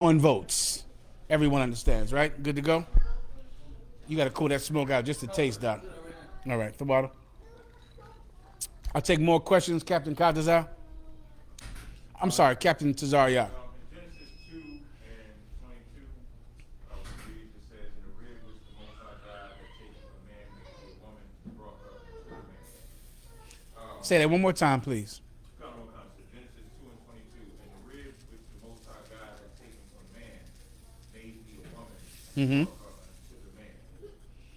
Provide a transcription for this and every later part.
on votes. Everyone understands, right? Good to go? You got to cool that smoke out just a taste, Doc. All right, the bottle. I'll take more questions, Captain Kadazar. I'm sorry, Captain Tazariak. In Genesis 2 and 22, we read it says, "In the rib which the Most High God had taken from man, made a woman, brought her into the man." Say that one more time, please. Come on, come to Genesis 2 and 22. "In the rib which the Most High God had taken from man, made he a woman, brought her unto the man."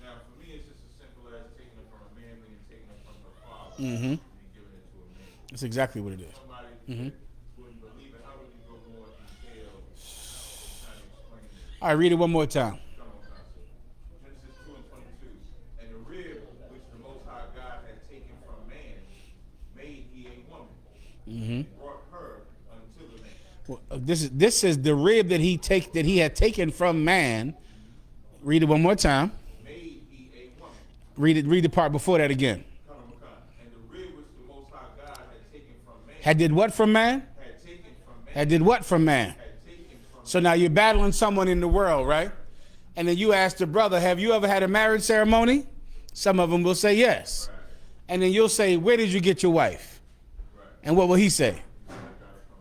Now, for me, it's just as simple as taking it from a man, meaning taking it from her father, and giving it to a man. That's exactly what it is. Somebody wouldn't believe it. How would you go more in detail trying to explain it? All right, read it one more time. Come on, Constance. Genesis 2 and 22. "And the rib which the Most High God had taken from man, made he a woman, and brought her unto the man." Well, this is the rib that he had taken from man. Read it one more time. Made he a woman. Read the part before that again. Come on, come. "And the rib which the Most High God had taken from man, Had did what from man? had taken from man, Had did what from man? had taken from So now you're battling someone in the world, right? And then you ask the brother, have you ever had a marriage ceremony? Some of them will say yes. Right. And then you'll say, where did you get your wife? Right. And what will he say? I got it from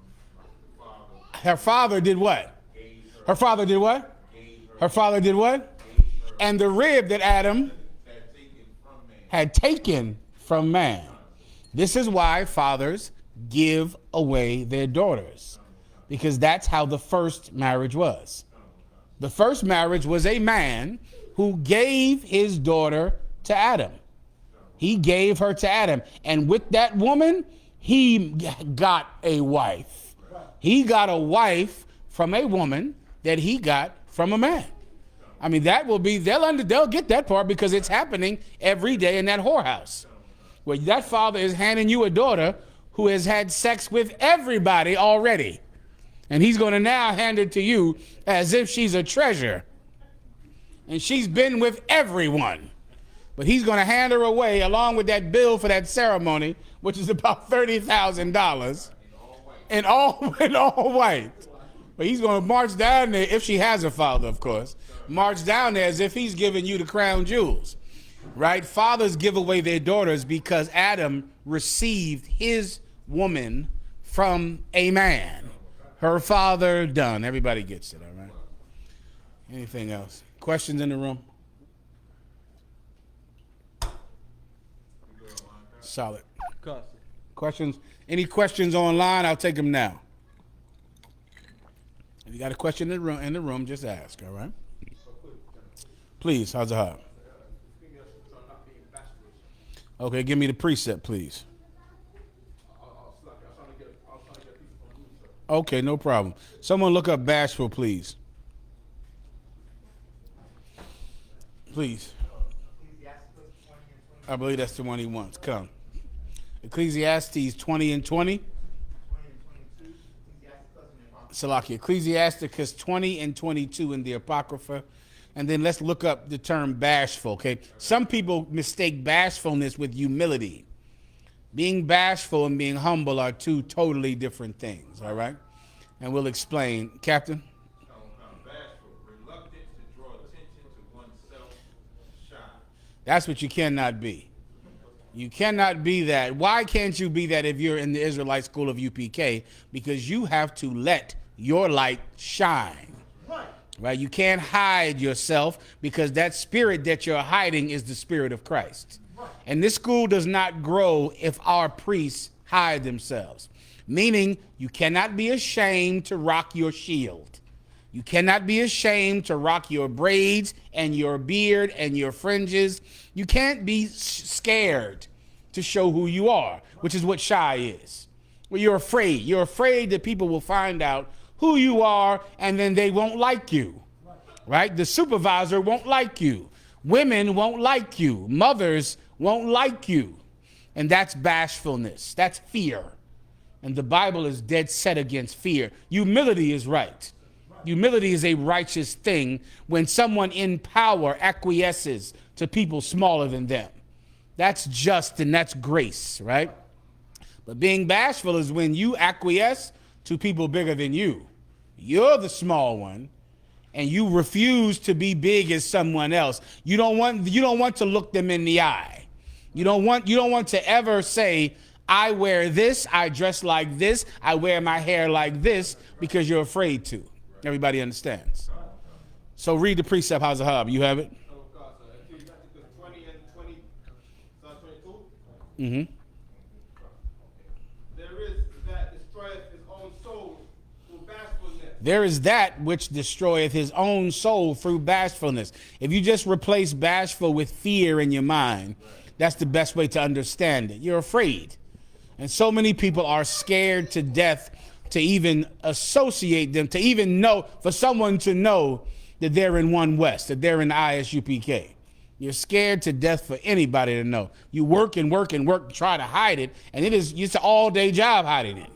the father, Her father did what? gave her, Her father did what? gave her, Her father did what? gave her, And the rib that Adam had taken from man. had taken from man. This is why fathers give away their daughters, because that's how the first marriage was. The first marriage was a man who gave his daughter to Adam. He gave her to Adam. And with that woman, he got a wife. He got a wife from a woman that he got from a man. I mean, that will be, they'll get that part because it's happening every day in that whorehouse. Where that father is handing you a daughter who has had sex with everybody already. And he's going to now hand it to you as if she's a treasure. And she's been with everyone. But he's going to hand her away along with that bill for that ceremony, which is about $30,000. In all white. But he's going to march down there, if she has a father, of course, march down there as if he's giving you the crown jewels. Right? Fathers give away their daughters because Adam received his woman from a man. Her father done. Everybody gets it, all right? Anything else? Questions in the room? Solid. Questions? Any questions online? I'll take them now. If you got a question in the room, just ask, all right? Please, how's it hard? Okay, give me the precept, please. Okay, no problem. Someone look up bashful, please. Please. I believe that's the one he wants. Come. Ecclesiastes 20 and 20. Salaki. Ecclesiasticus 20 and 22 in the Apocrypha. And then let's look up the term bashful, okay? Some people mistake bashfulness with humility. Being bashful and being humble are two totally different things, all right? And we'll explain. Captain? Bashful, reluctant to draw attention to oneself, shy. That's what you cannot be. You cannot be that. Why can't you be that if you're in the Israelite school of UPK? Because you have to let your light shine. Right? You can't hide yourself because that spirit that you're hiding is the spirit of Christ. And this school does not grow if our priests hide themselves. Meaning you cannot be ashamed to rock your shield. You cannot be ashamed to rock your braids and your beard and your fringes. You can't be scared to show who you are, which is what shy is. Well, you're afraid. You're afraid that people will find out who you are and then they won't like you. Right? The supervisor won't like you. Women won't like you. Mothers won't like you. And that's bashfulness. That's fear. And the Bible is dead set against fear. Humility is right. Humility is a righteous thing when someone in power acquiesces to people smaller than them. That's just and that's grace, right? But being bashful is when you acquiesce to people bigger than you. You're the small one, and you refuse to be big as someone else. You don't want to look them in the eye. You don't want to ever say, I wear this, I dress like this, I wear my hair like this, because you're afraid to. Everybody understands. So read the precept, Hazahab. You have it? Mm-hmm. There is that which destroyeth his own soul through bashfulness. If you just replace bashful with fear in your mind, that's the best way to understand it. You're afraid. And so many people are scared to death to even associate them, to even know, for someone to know that they're in One West, that they're in ISUPK. You're scared to death for anybody to know. You work and work and work to try to hide it, and it's an all-day job hiding it.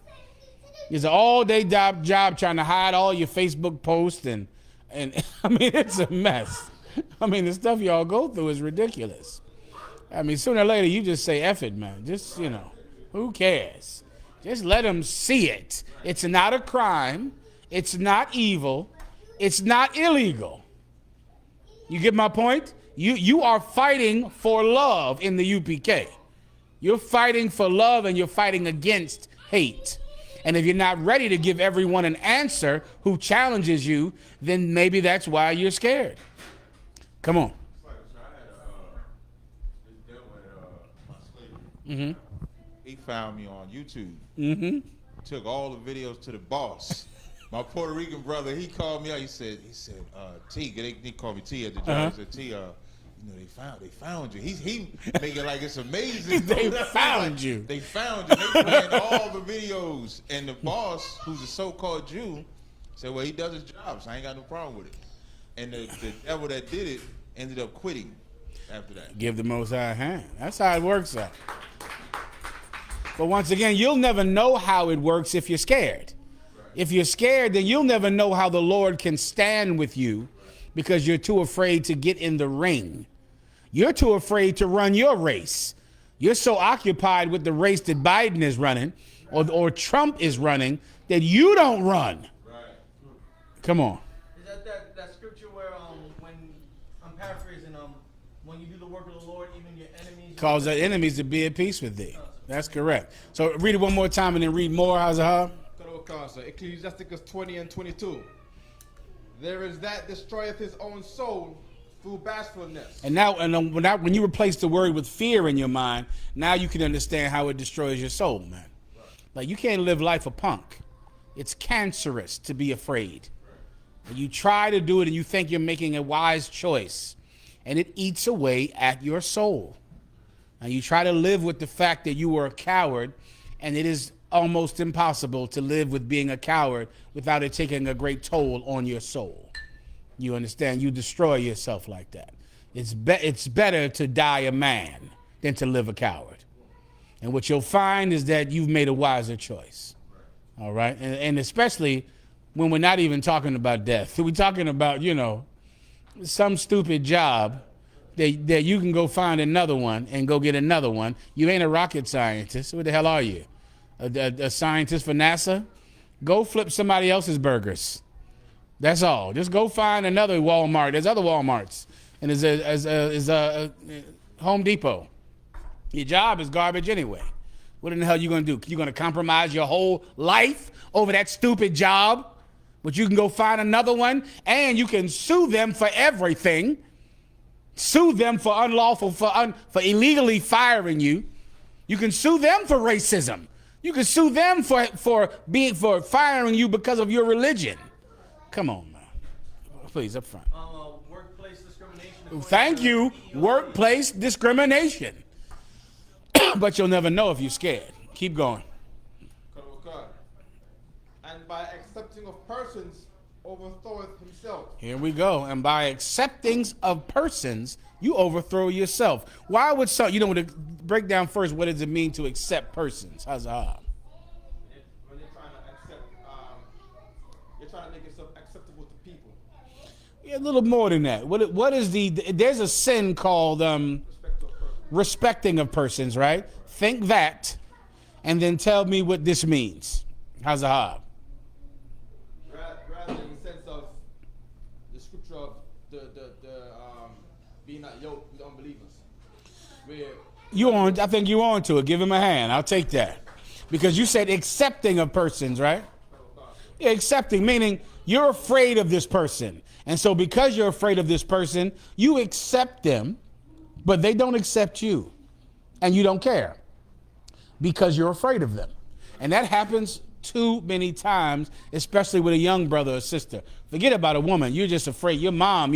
It's an all-day job trying to hide all your Facebook posts, and I mean, it's a mess. I mean, the stuff y'all go through is ridiculous. I mean, sooner or later, you just say, F it, man. Just, who cares? Just let them see it. It's not a crime. It's not evil. It's not illegal. You get my point? You are fighting for love in the UPK. You're fighting for love, and you're fighting against hate. And if you're not ready to give everyone an answer who challenges you, then maybe that's why you're scared. Come on. Mm-hmm. He found me on YouTube. Mm-hmm. Took all the videos to the boss. My Puerto Rican brother, he called me out. He said, T, they called me T at the job. He said, T, they found you. He make it like it's amazing. They found you. They found you. They playing all the videos. And the boss, who's a so-called Jew, said, well, he does his job, so I ain't got no problem with it. And the devil that did it ended up quitting after that. Give the Most High a hand. That's how it works out. But once again, you'll never know how it works if you're scared. If you're scared, then you'll never know how the Lord can stand with you, because you're too afraid to get in the ring. You're too afraid to run your race. You're so occupied with the race that Biden is running or Trump is running that you don't run. Right. Come on. Is that scripture where when I'm paraphrasing, when you do the work of the Lord, even your enemies cause their enemies to be at peace with thee. That's correct. So read it one more time and then read more. How's it? Ecclesiasticus 20 and 22. There is that destroyeth his own soul through bashfulness. And now, when you replace the word with fear in your mind, now you can understand how it destroys your soul, man. Right. Like, you can't live life a punk. It's cancerous to be afraid. Right. You try to do it and you think you're making a wise choice, and it eats away at your soul. And you try to live with the fact that you were a coward, and it is almost impossible to live with being a coward without it taking a great toll on your soul. You understand? You destroy yourself like that. It's better to die a man than to live a coward. And what you'll find is that you've made a wiser choice. All right? And especially when we're not even talking about death. We're talking about, some stupid job that you can go find another one and go get another one. You ain't a rocket scientist. What the hell are you? A scientist for NASA? Go flip somebody else's burgers. That's all. Just go find another Walmart. There's other Walmarts. And there's a Home Depot. Your job is garbage anyway. What in the hell are you going to do? You going to compromise your whole life over that stupid job? But you can go find another one, and you can sue them for everything. Sue them for unlawful, for illegally firing you. You can sue them for racism. You can sue them for firing you because of your religion. Come on, man. Please, up front. Workplace discrimination. Thank you. Workplace discrimination. But you'll never know if you're scared. Keep going. And by accepting of persons, overthroweth himself. Here we go. And by accepting of persons, you overthrow yourself. Why would some, to break down first, what does it mean to accept persons? How's that? When you're trying to accept, you're trying to make yourself acceptable to people. Yeah, a little more than that. What is there's a sin called respecting of persons, right? Think that, and then tell me what this means. How's that? being not yoked with unbelievers. Where I think you on to it. Give him a hand. I'll take that. Because you said accepting of persons, right? Yeah, accepting, meaning you're afraid of this person. And so because you're afraid of this person, you accept them, but they don't accept you. And you don't care because you're afraid of them. And that happens too many times, especially with a young brother or sister. Forget about a woman. You're just afraid. Your mom,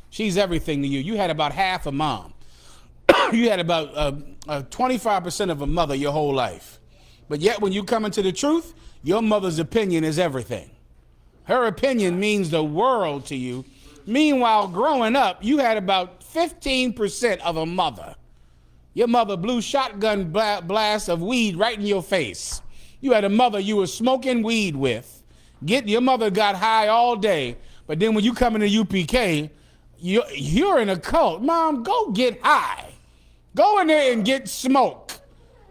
she's everything to you. You had about half a mom. You had about 25% of a mother your whole life. But yet when you come into the truth, your mother's opinion is everything. Her opinion means the world to you. Meanwhile, growing up, you had about 15% of a mother. Your mother blew shotgun blasts of weed right in your face. You had a mother you were smoking weed with. Your mother got high all day. But then when you come into UPK, you're in a cult. Mom, go get high. Go in there and get smoke.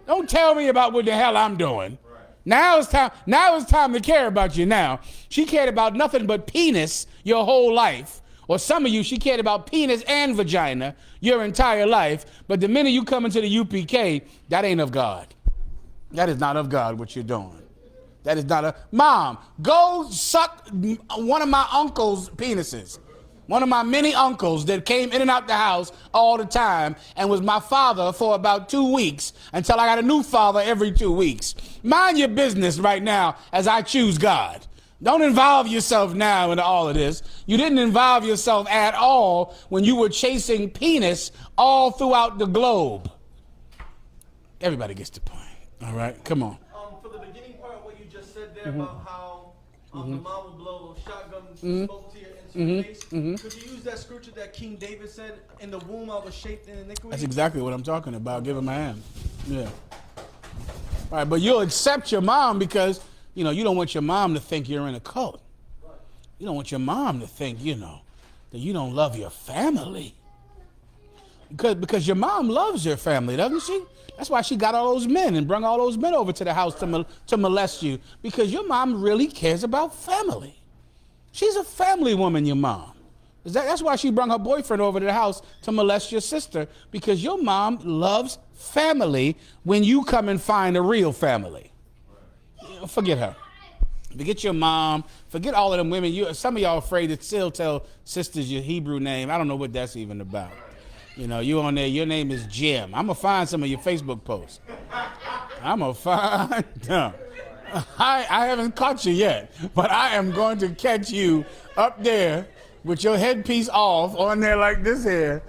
Don't tell me about what the hell I'm doing. Now it's time to care about you now. She cared about nothing but penis your whole life. Or some of you, she cared about penis and vagina your entire life. But the minute you come into the UPK, that ain't of God. That is not of God what you're doing. That is not Mom, go suck one of my uncle's penises. One of my many uncles that came in and out the house all the time and was my father for about 2 weeks until I got a new father every 2 weeks. Mind your business right now as I choose God. Don't involve yourself now into all of this. You didn't involve yourself at all when you were chasing penis all throughout the globe. Everybody gets the point. All right, come on. For the beginning part, what you just said there about how the mom would blow shotgun smoke to your face. Could you use that scripture that King David said, "In the womb I was shaped in iniquity"? That's exactly what I'm talking about. Give him a hand. Yeah. All right, but you'll accept your mom because, you don't want your mom to think you're in a cult. You don't want your mom to think, that you don't love your family. Because your mom loves your family, doesn't she? That's why she got all those men and brought all those men over to the house to molest you. Because your mom really cares about family. She's a family woman, your mom. That's why she brought her boyfriend over to the house to molest your sister. Because your mom loves family when you come and find a real family. Forget her. Forget your mom. Forget all of them women. Some of y'all afraid to still tell sisters your Hebrew name. I don't know what that's even about. You on there, your name is Jim. I'm going to find some of your Facebook posts. I'm going to find them. I haven't caught you yet, but I am going to catch you up there with your headpiece off on there like this here.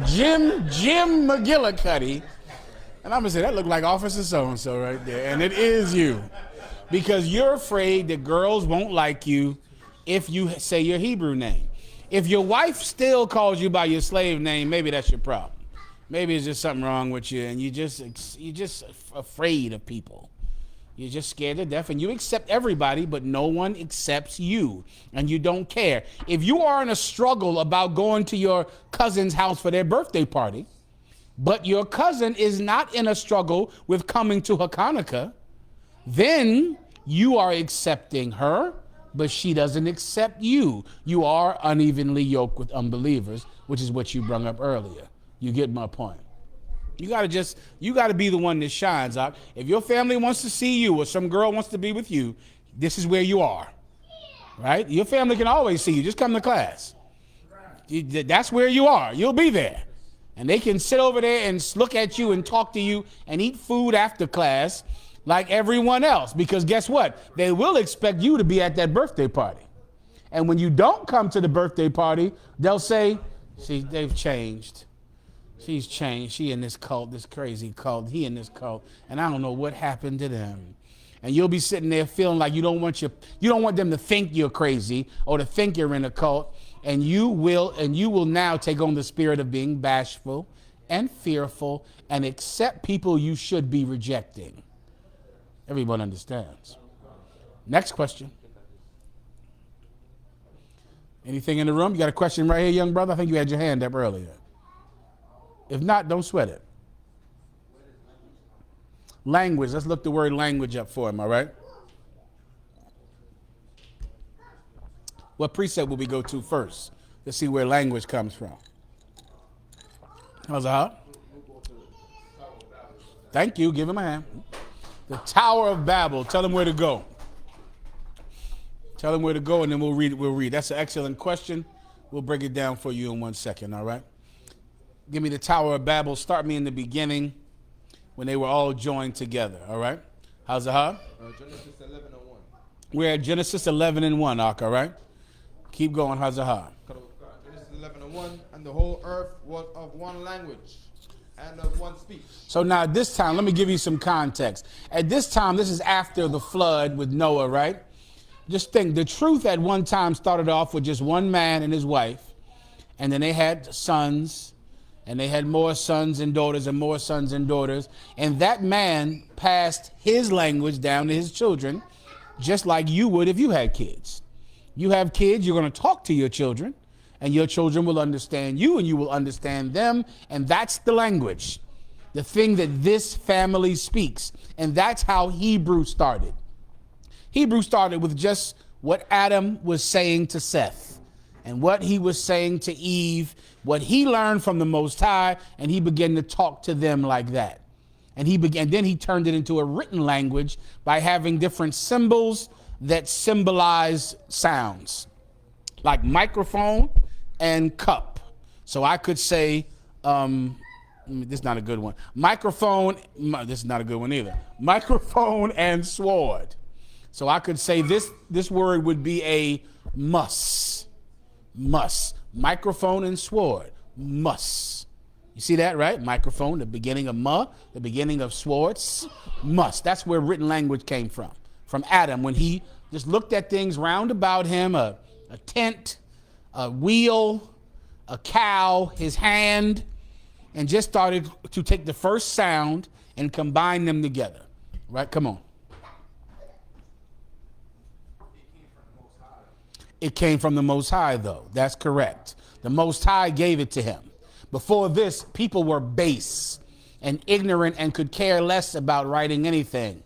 Jim McGillicuddy. And I'm going to say, that looked like Officer so-and-so right there. And it is you. Because you're afraid that girls won't like you if you say your Hebrew name. If your wife still calls you by your slave name, maybe that's your problem. Maybe it's just something wrong with you and you're just afraid of people. You're just scared to death and you accept everybody, but no one accepts you and you don't care. If you are in a struggle about going to your cousin's house for their birthday party, but your cousin is not in a struggle with coming to her Hanukkah, then you are accepting her, but she doesn't accept you. You are unevenly yoked with unbelievers, which is what you brought up earlier. You get my point. You got to be the one that shines out. If your family wants to see you or some girl wants to be with you, this is where you are, right? Your family can always see you. Just come to class. That's where you are. You'll be there. And they can sit over there and look at you and talk to you and eat food after class like everyone else, because guess what? They will expect you to be at that birthday party. And when you don't come to the birthday party, they'll say, see, they've changed. She's changed. She in this cult, this crazy cult. He in this cult. And I don't know what happened to them. And you'll be sitting there feeling like you don't want them to think you're crazy or to think you're in a cult. And you will now take on the spirit of being bashful and fearful and accept people you should be rejecting. Everyone understands. Next question. Anything in the room? You got a question right here, young brother? I think you had your hand up earlier. If not, don't sweat it. Language. Let's look the word language up for him, all right? What precept will we go to first? Let's see where language comes from. How's that? Thank you. Give him a hand. The Tower of Babel. Tell him where to go. Tell him where to go, and then we'll read it. We'll read. That's an excellent question. We'll break it down for you in 1 second, all right? Give me the Tower of Babel. Start me in the beginning when they were all joined together, all right? How's it, huh? Genesis 11:1. We're at Genesis 11:1, Ak, all right? Keep going, how's it, huh? Genesis 11:1, and the whole earth was of one language and of one speech. So now at this time, let me give you some context. At this time, this is after the flood with Noah, right? Just think, the truth at one time started off with just one man and his wife, and then they had sons, and they had more sons and daughters and more sons and daughters, and that man passed his language down to his children, just like you would if you had kids. You have kids, you're going to talk to your children, and your children will understand you, and you will understand them, and that's the language, the thing that this family speaks, and that's how Hebrew started. Hebrew started with just what Adam was saying to Seth and what he was saying to Eve, what he learned from the Most High, and he began to talk to them like that. And then he turned it into a written language by having different symbols that symbolize sounds, like microphone and cup. So I could say, this is not a good one. Microphone, this is not a good one either. Microphone and sword. So I could say this word would be a muss. Microphone and sword. Muss. You see that, right? Microphone, the beginning of the beginning of swords. Muss. That's where written language came from. From Adam, when he just looked at things round about him, a tent, a wheel, a cow, his hand, and just started to take the first sound and combine them together. Right? Come on. It came from the Most High, though. That's correct. The Most High gave it to him. Before this, people were base and ignorant and could care less about writing anything,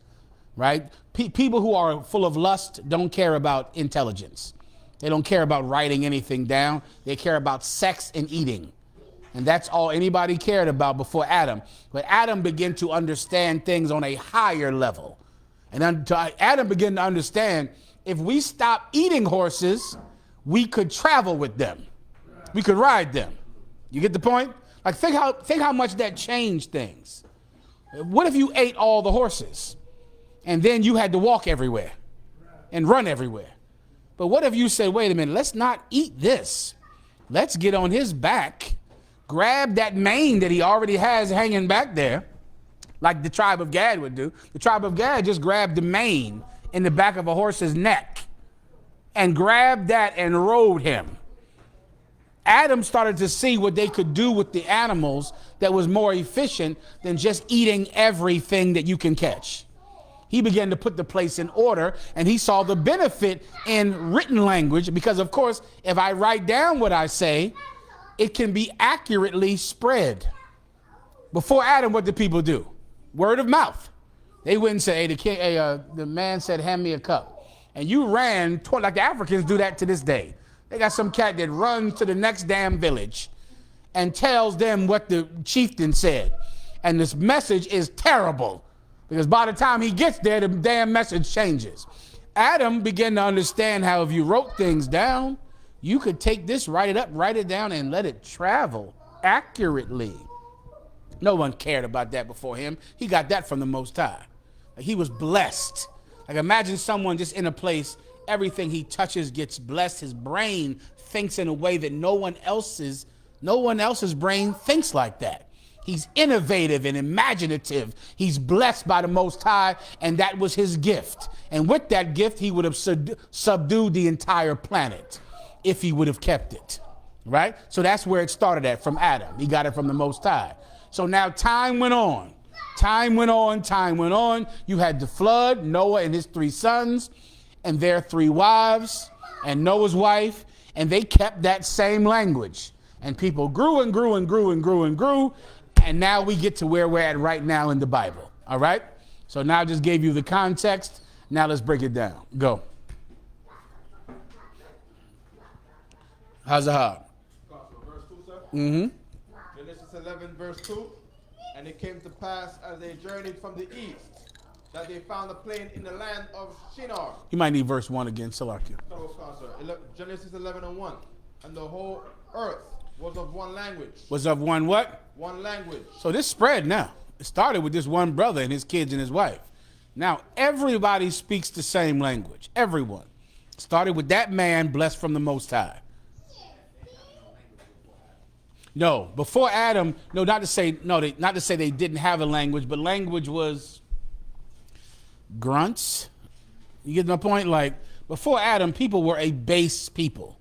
right? People who are full of lust don't care about intelligence. They don't care about writing anything down. They care about sex and eating. And that's all anybody cared about before Adam. But Adam began to understand things on a higher level. And Adam began to understand, if we stop eating horses, we could travel with them. We could ride them. You get the point? Like, think how much that changed things. What if you ate all the horses and then you had to walk everywhere and run everywhere? But what if you said, wait a minute, let's not eat this. Let's get on his back, grab that mane that he already has hanging back there, like the tribe of Gad would do. The tribe of Gad just grabbed the mane in the back of a horse's neck and grabbed that and rode him. Adam started to see what they could do with the animals that was more efficient than just eating everything that you can catch. He began to put the place in order, and he saw the benefit in written language because, of course, if I write down what I say, it can be accurately spread. Before Adam, what did people do? Word of mouth. They wouldn't say, the man said, hand me a cup. And you ran, like the Africans do that to this day. They got some cat that runs to the next damn village and tells them what the chieftain said. And this message is terrible because by the time he gets there, the damn message changes. Adam began to understand how if you wrote things down, you could take this, write it down, and let it travel accurately. No one cared about that before him. He got that from the Most High. Like, he was blessed. Like, imagine someone just in a place, everything he touches gets blessed. His brain thinks in a way that no one else's brain thinks like that. He's innovative and imaginative. He's blessed by the Most High, and that was his gift. And with that gift, he would have subdued the entire planet if he would have kept it, right? So that's where it started at, from Adam. He got it from the Most High. So now time went on. You had the flood, Noah and his 3 sons and their 3 wives and Noah's wife, and they kept that same language. And people grew and grew and grew and grew and grew. And now we get to where we're at right now in the Bible. All right? So now I just gave you the context. Now let's break it down. Go. How's it hard? Mm-hmm. Genesis 11, verse 2. And it came to pass as they journeyed from the east that they found a plain in the land of Shinar. You might need verse 1 again, Salakia. Genesis 11 and 1. And the whole earth was of one language. Was of one what? One language. So this spread now. It started with this one brother and his kids and his wife. Now everybody speaks the same language. Everyone. Started with that man blessed from the Most High. No, before Adam, no, not to say they didn't have a language, but language was grunts. You get my point? Like before Adam, people were a base people.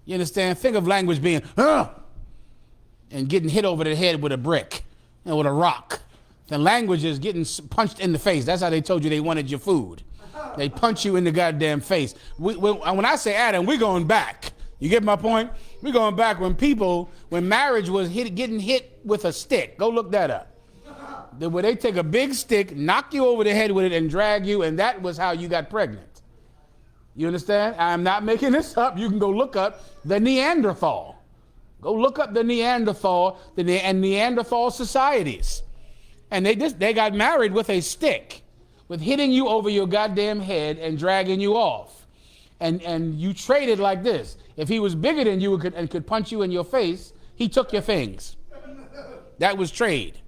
You understand? Think of language being and getting hit over the head with a brick and with a rock. The language is getting punched in the face. That's how they told you they wanted your food. They punch you in the goddamn face. When I say Adam, we're going back. You get my point? We're going back when marriage was getting hit with a stick. Go look that up. Where they take a big stick, knock you over the head with it, and drag you, and that was how you got pregnant. You understand? I'm not making this up. You can go look up the Neanderthal. Go look up the Neanderthal and Neanderthal societies. And they got married with a stick, with hitting you over your goddamn head and dragging you off. And you traded like this. If he was bigger than you and could punch you in your face, he took your things. That was trade.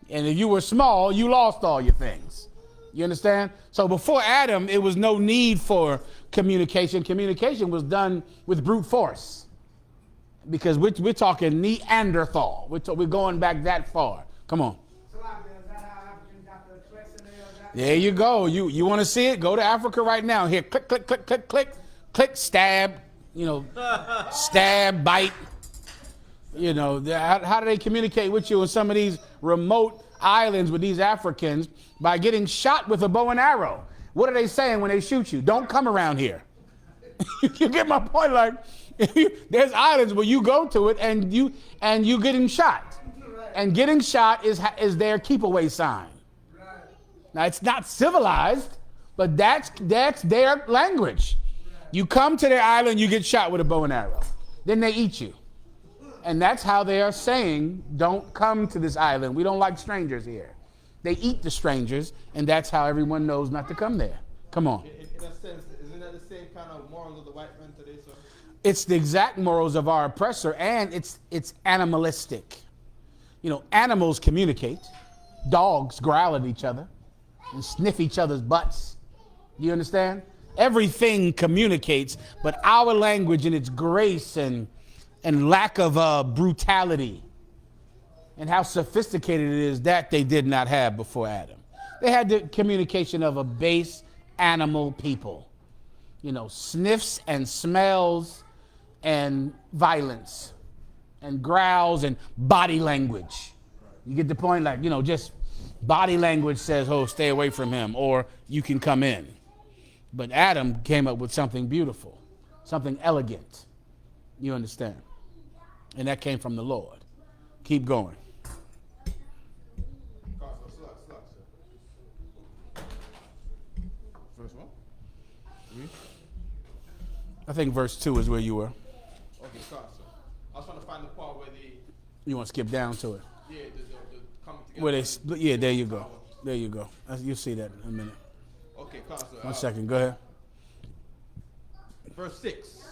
And if you were small, you lost all your things. You understand? So before Adam, it was no need for communication. Communication was done with brute force. Because we're talking Neanderthal. We're going back that far. Come on. There you go. You want to see it? Go to Africa right now. Here, click, click, click, click, click, click, stab. Stab, bite. How do they communicate with you in some of these remote islands with these Africans? By getting shot with a bow and arrow. What are they saying when they shoot you? Don't come around here. You get my point? Like, there's islands where you go to it and you getting shot. And getting shot is their keep away sign. Now, it's not civilized, but that's their language. You come to their island, you get shot with a bow and arrow. Then they eat you. And that's how they are saying, don't come to this island. We don't like strangers here. They eat the strangers, and that's how everyone knows not to come there. Come on. In a sense, isn't that the same kind of morals of the white man today, sir? It's the exact morals of our oppressor, and it's animalistic. Animals communicate. Dogs growl at each other and sniff each other's butts. You understand? Everything communicates, but our language and its grace and lack of brutality and how sophisticated it is, that they did not have before Adam. They had the communication of a base animal people. Sniffs and smells and violence and growls and body language. You get the point? Like, just body language says, oh, stay away from him, or you can come in. But Adam came up with something beautiful, something elegant. You understand? And that came from the Lord. Keep going. First one? I think verse 2 is where you were. Okay, sorry, sir. I was trying to find the part where they... You want to skip down to it? Yeah, the coming together. Where they split? Yeah, there you go. There you go. You'll see that in a minute. Okay, sir. 1 second. Go ahead. Verse 6.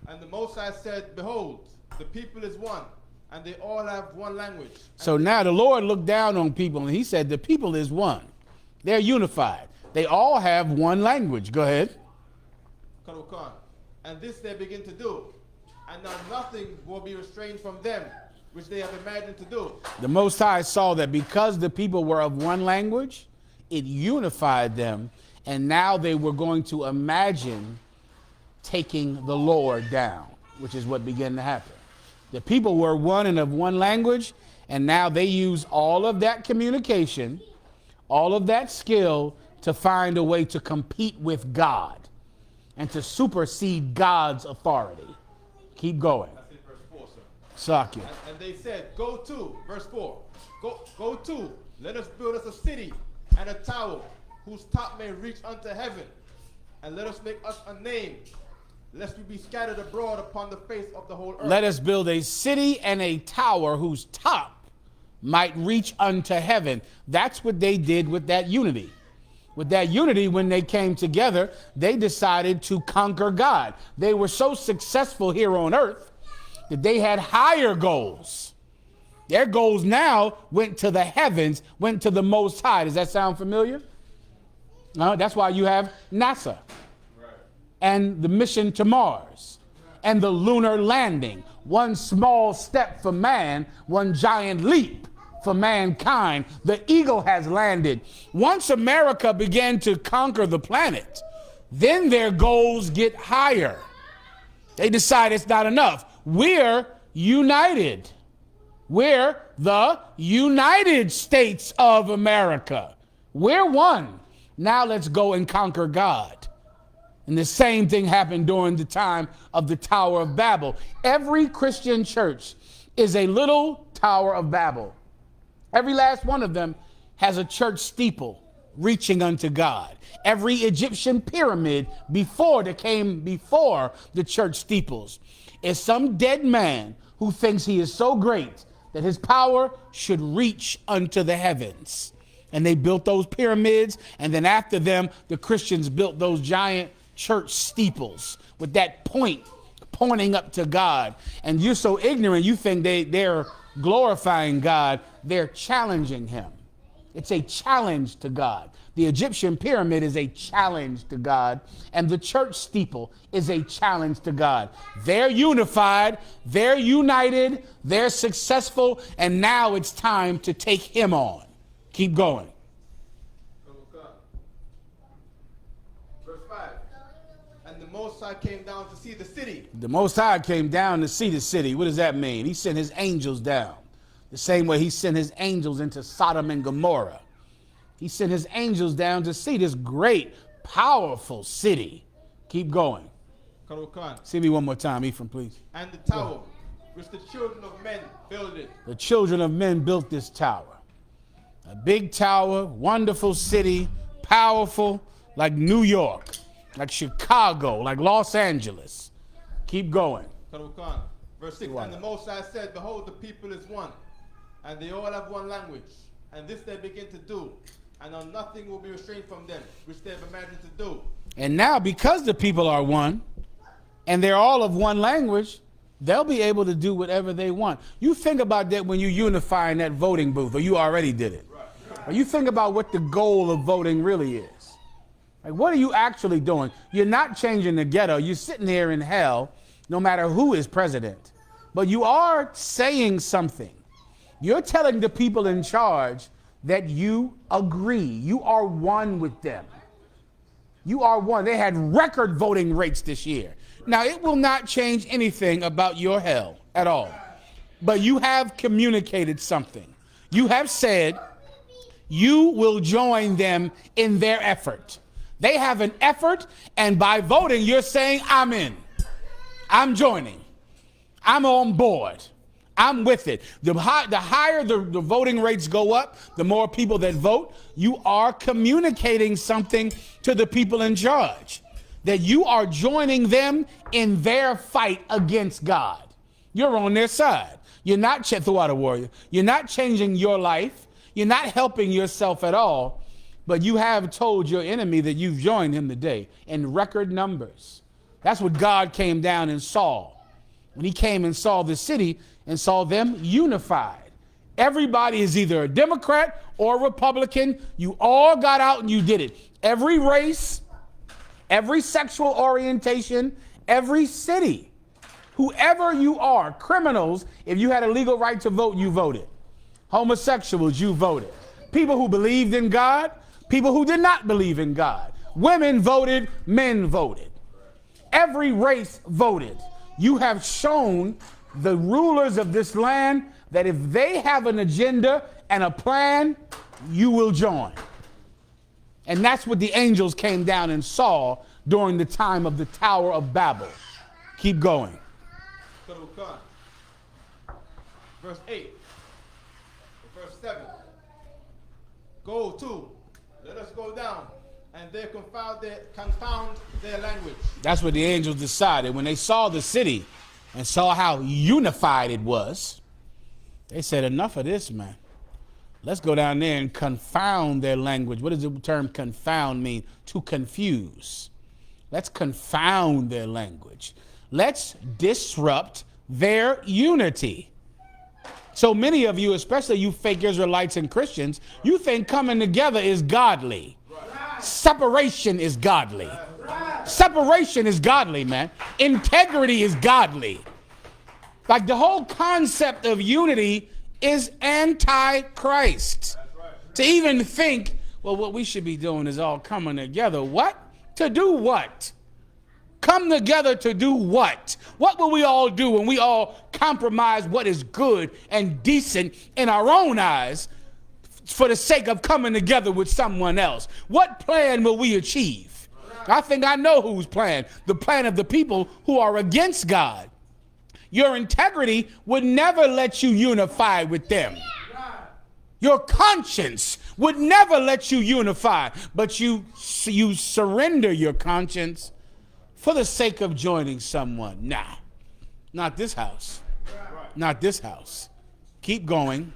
And the Most High said, behold, the people is one, and they all have one language. So now the Lord looked down on people, and he said, the people is one. They're unified. They all have one language. Go ahead. And this they begin to do, and now nothing will be restrained from them, which they have imagined to do. The Most High saw that because the people were of one language, it unified them, and now they were going to imagine taking the Lord down, which is what began to happen. The people were one and of one language, and now they use all of that communication, all of that skill to find a way to compete with God and to supersede God's authority. Keep going. That's in verse 4, sir. Sakya. And they said, go to, verse 4, go to, let us build us a city and a tower whose top may reach unto heaven, and let us make us a name, lest we be scattered abroad upon the face of the whole earth. Let us build a city and a tower whose top might reach unto heaven. That's what they did with that unity. With that unity, when they came together, they decided to conquer God. They were so successful here on earth that they had higher goals. Their goals now went to the heavens, went to the Most High. Does that sound familiar? No, that's why you have NASA and the mission to Mars and the lunar landing. One small step for man, one giant leap for mankind. The eagle has landed. Once America began to conquer the planet, then their goals get higher. They decide it's not enough. We're united. We're the United States of America. We're one. Now let's go and conquer God. And the same thing happened during the time of the Tower of Babel. Every Christian church is a little Tower of Babel. Every last one of them has a church steeple reaching unto God. Every Egyptian pyramid before the church steeples is some dead man who thinks he is so great that his power should reach unto the heavens. And they built those pyramids, and then after them, the Christians built those giant church steeples with that point pointing up to God. And you're so ignorant, you think they're glorifying God. They're challenging him. It's a challenge to God. The Egyptian pyramid is a challenge to God, and the church steeple is a challenge to God. They're unified, they're united, they're successful, and now it's time to take him on. Keep going. Verse 5. And the Most High came down to see the city. The Most High came down to see the city. What does that mean? He sent his angels down. The same way he sent his angels into Sodom and Gomorrah. He sent his angels down to see this great, powerful city. Keep going. See me one more time, Ephraim, please. And the tower, which the children of men builded. The children of men built this tower. A big tower, wonderful city, powerful, like New York, like Chicago, like Los Angeles. Keep going. Verse 6. And the Most High said, behold, the people is one, and they all have one language. And this they begin to do, and on nothing will be restrained from them, which they have imagined to do. And now, because the people are one, and they're all of one language, they'll be able to do whatever they want. You think about that when you unify in that voting booth, or you already did it. Or you think about what the goal of voting really is. Like, what are you actually doing? You're not changing the ghetto. You're sitting there in hell, no matter who is president. But you are saying something. You're telling the people in charge that you agree. You are one with them. You are one. They had record voting rates this year. Now, it will not change anything about your hell at all. But you have communicated something. You have said you will join them in their effort. They have an effort, and by voting, you're saying, I'm in. I'm joining. I'm on board. I'm with it. The higher the voting rates go up, the more people that vote, you are communicating something to the people in charge, that you are joining them in their fight against God. You're on their side. You're not throughout a warrior. You're not changing your life. You're not helping yourself at all, but you have told your enemy that you've joined him today in record numbers. That's what God came down and saw. When he came and saw the city and saw them unified. Everybody is either a Democrat or a Republican. You all got out and you did it. Every race, every sexual orientation, every city, whoever you are, criminals, if you had a legal right to vote, you voted. Homosexuals, you voted. People who believed in God, people who did not believe in God. Women voted, men voted. Every race voted. You have shown the rulers of this land that if they have an agenda and a plan, you will join. And that's what the angels came down and saw during the time of the Tower of Babel. Keep going. Verse 8. Verse 7. Go to, let us go down and they confound their language. That's what the angels decided. When they saw the city and saw how unified it was, they said, enough of this, man. Let's go down there and confound their language. What does the term confound mean? To confuse. Let's confound their language. Let's disrupt their unity. So many of you, especially you fake Israelites and Christians, you think coming together is godly. Separation is godly. Separation is godly, man. Integrity is godly. Like the whole concept of unity is anti-Christ. To even think, well, what we should be doing is all coming together. What? To do what? Come together to do what? What will we all do when we all compromise what is good and decent in our own eyes for the sake of coming together with someone else? What plan will we achieve? I think I know whose plan. The plan of the people who are against God. Your integrity would never let you unify with them. Your conscience would never let you unify, but you surrender your conscience for the sake of joining someone. Nah, not this house. Not this house. Keep going.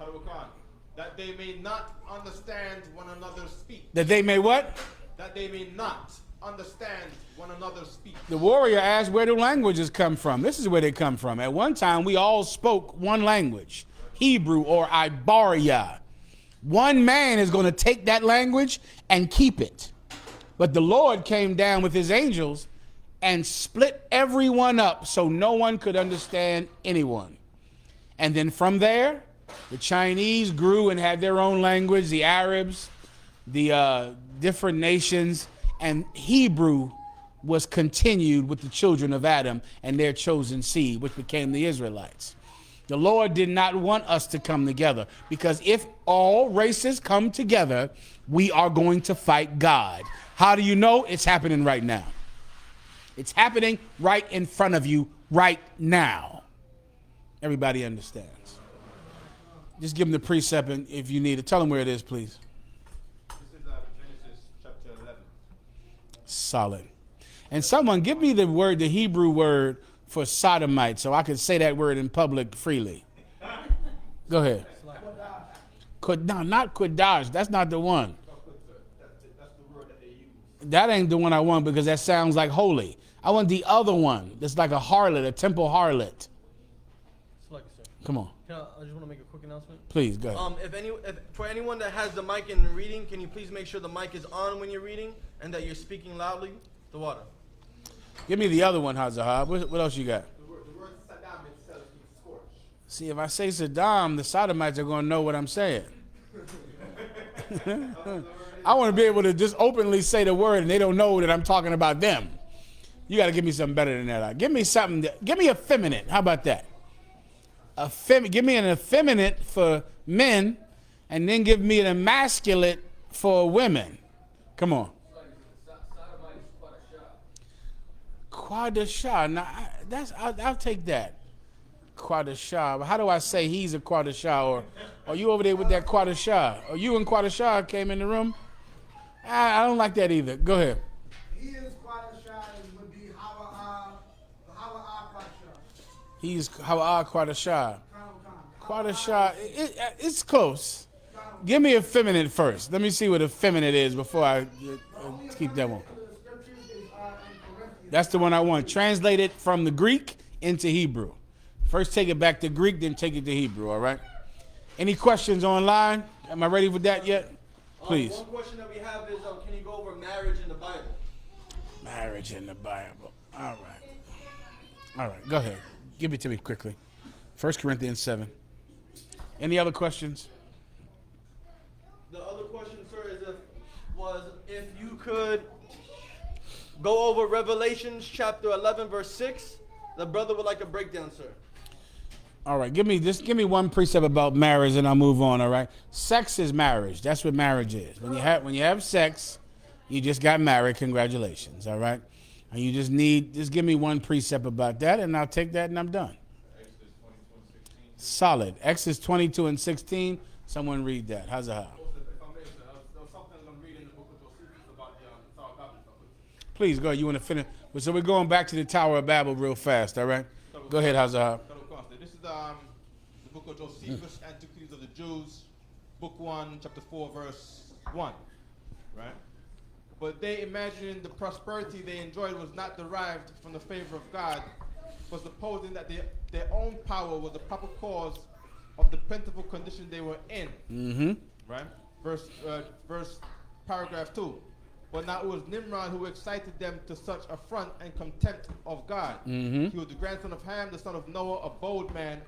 That they may not understand one another's speech. That they may what? That they may not understand one another's speech. The warrior asked, where do languages come from? This is where they come from. At one time, we all spoke one language, Hebrew or Ibaria. One man is going to take that language and keep it. But the Lord came down with his angels and split everyone up so no one could understand anyone. And then from there, the Chinese grew and had their own language, the Arabs, the different nations, and Hebrew was continued with the children of Adam and their chosen seed, which became the Israelites. The Lord did not want us to come together, because if all races come together, we are going to fight God. How do you know? It's happening right now. It's happening right in front of you right now. Everybody understands. Just give them the precept, and if you need it, tell them where it is, please. This is Genesis chapter 11. Solid. And someone give me the word, the Hebrew word for sodomite, so I can say that word in public freely. Go ahead. No, not kodash. That's not the one. That's the word that they use. That ain't the one I want, because that sounds like holy. I want the other one. That's like a harlot, a temple harlot. Come on. I just want to make a quick announcement. Please, go ahead. If for anyone that has the mic and reading, can you please make sure the mic is on when you're reading and that you're speaking loudly? The water. Give me the other one, Hazahab. What else you got? The word Saddam itself means scorch. See, if I say Saddam, the sodomites are going to know what I'm saying. I want to be able to just openly say the word and they don't know that I'm talking about them. You got to give me something better than that. Give me something. Give me effeminate. How about that? Give me an effeminate for men, and then give me an emasculate for women. Come on. Quadashah. Now, I'll take that. Quadashah. How do I say he's a Quadashah? Or are you over there with that Quadashah? Or you and Quadashah came in the room? I don't like that either. Go ahead. He is Quadashah and would be Hawa Quadashah. He's Hawa Quadashah. Quadashah. It's close. Give me effeminate first. Let me see what effeminate is before I keep that one. That's the one I want. Translate it from the Greek into Hebrew. First take it back to Greek, then take it to Hebrew, all right? Any questions online? Am I ready for that yet? Please. One question that we have is, can you go over marriage in the Bible? Marriage in the Bible. All right. All right, go ahead. Give it to me quickly. 1 Corinthians 7. Any other questions? The other question, sir, is if you could go over Revelations chapter 11, verse 6. The brother would like a breakdown, sir. All right, give me one precept about marriage and I'll move on, all right? Sex is marriage. That's what marriage is. When you have sex, you just got married. Congratulations, all right? And you just give me one precept about that and I'll take that and I'm done. Exodus 22 and 16. Solid. Exodus 22 and 16. Someone read that. How's it? If I may, there was something I'm reading in the book of Josephus about Please go. You want to finish? So we're going back to the Tower of Babel real fast. All right. Go ahead, Hazard. This is the book of Josephus, Antiquities of the Jews, book 1, chapter 4, verse 1. Right? But they imagined the prosperity they enjoyed was not derived from the favor of God, but supposing that their own power was the proper cause of the plentiful condition they were in. Mm-hmm. Right? Verse paragraph 2. But now it was Nimrod who excited them to such affront and contempt of God. Mm-hmm. He was the grandson of Ham, the son of Noah, a bold man,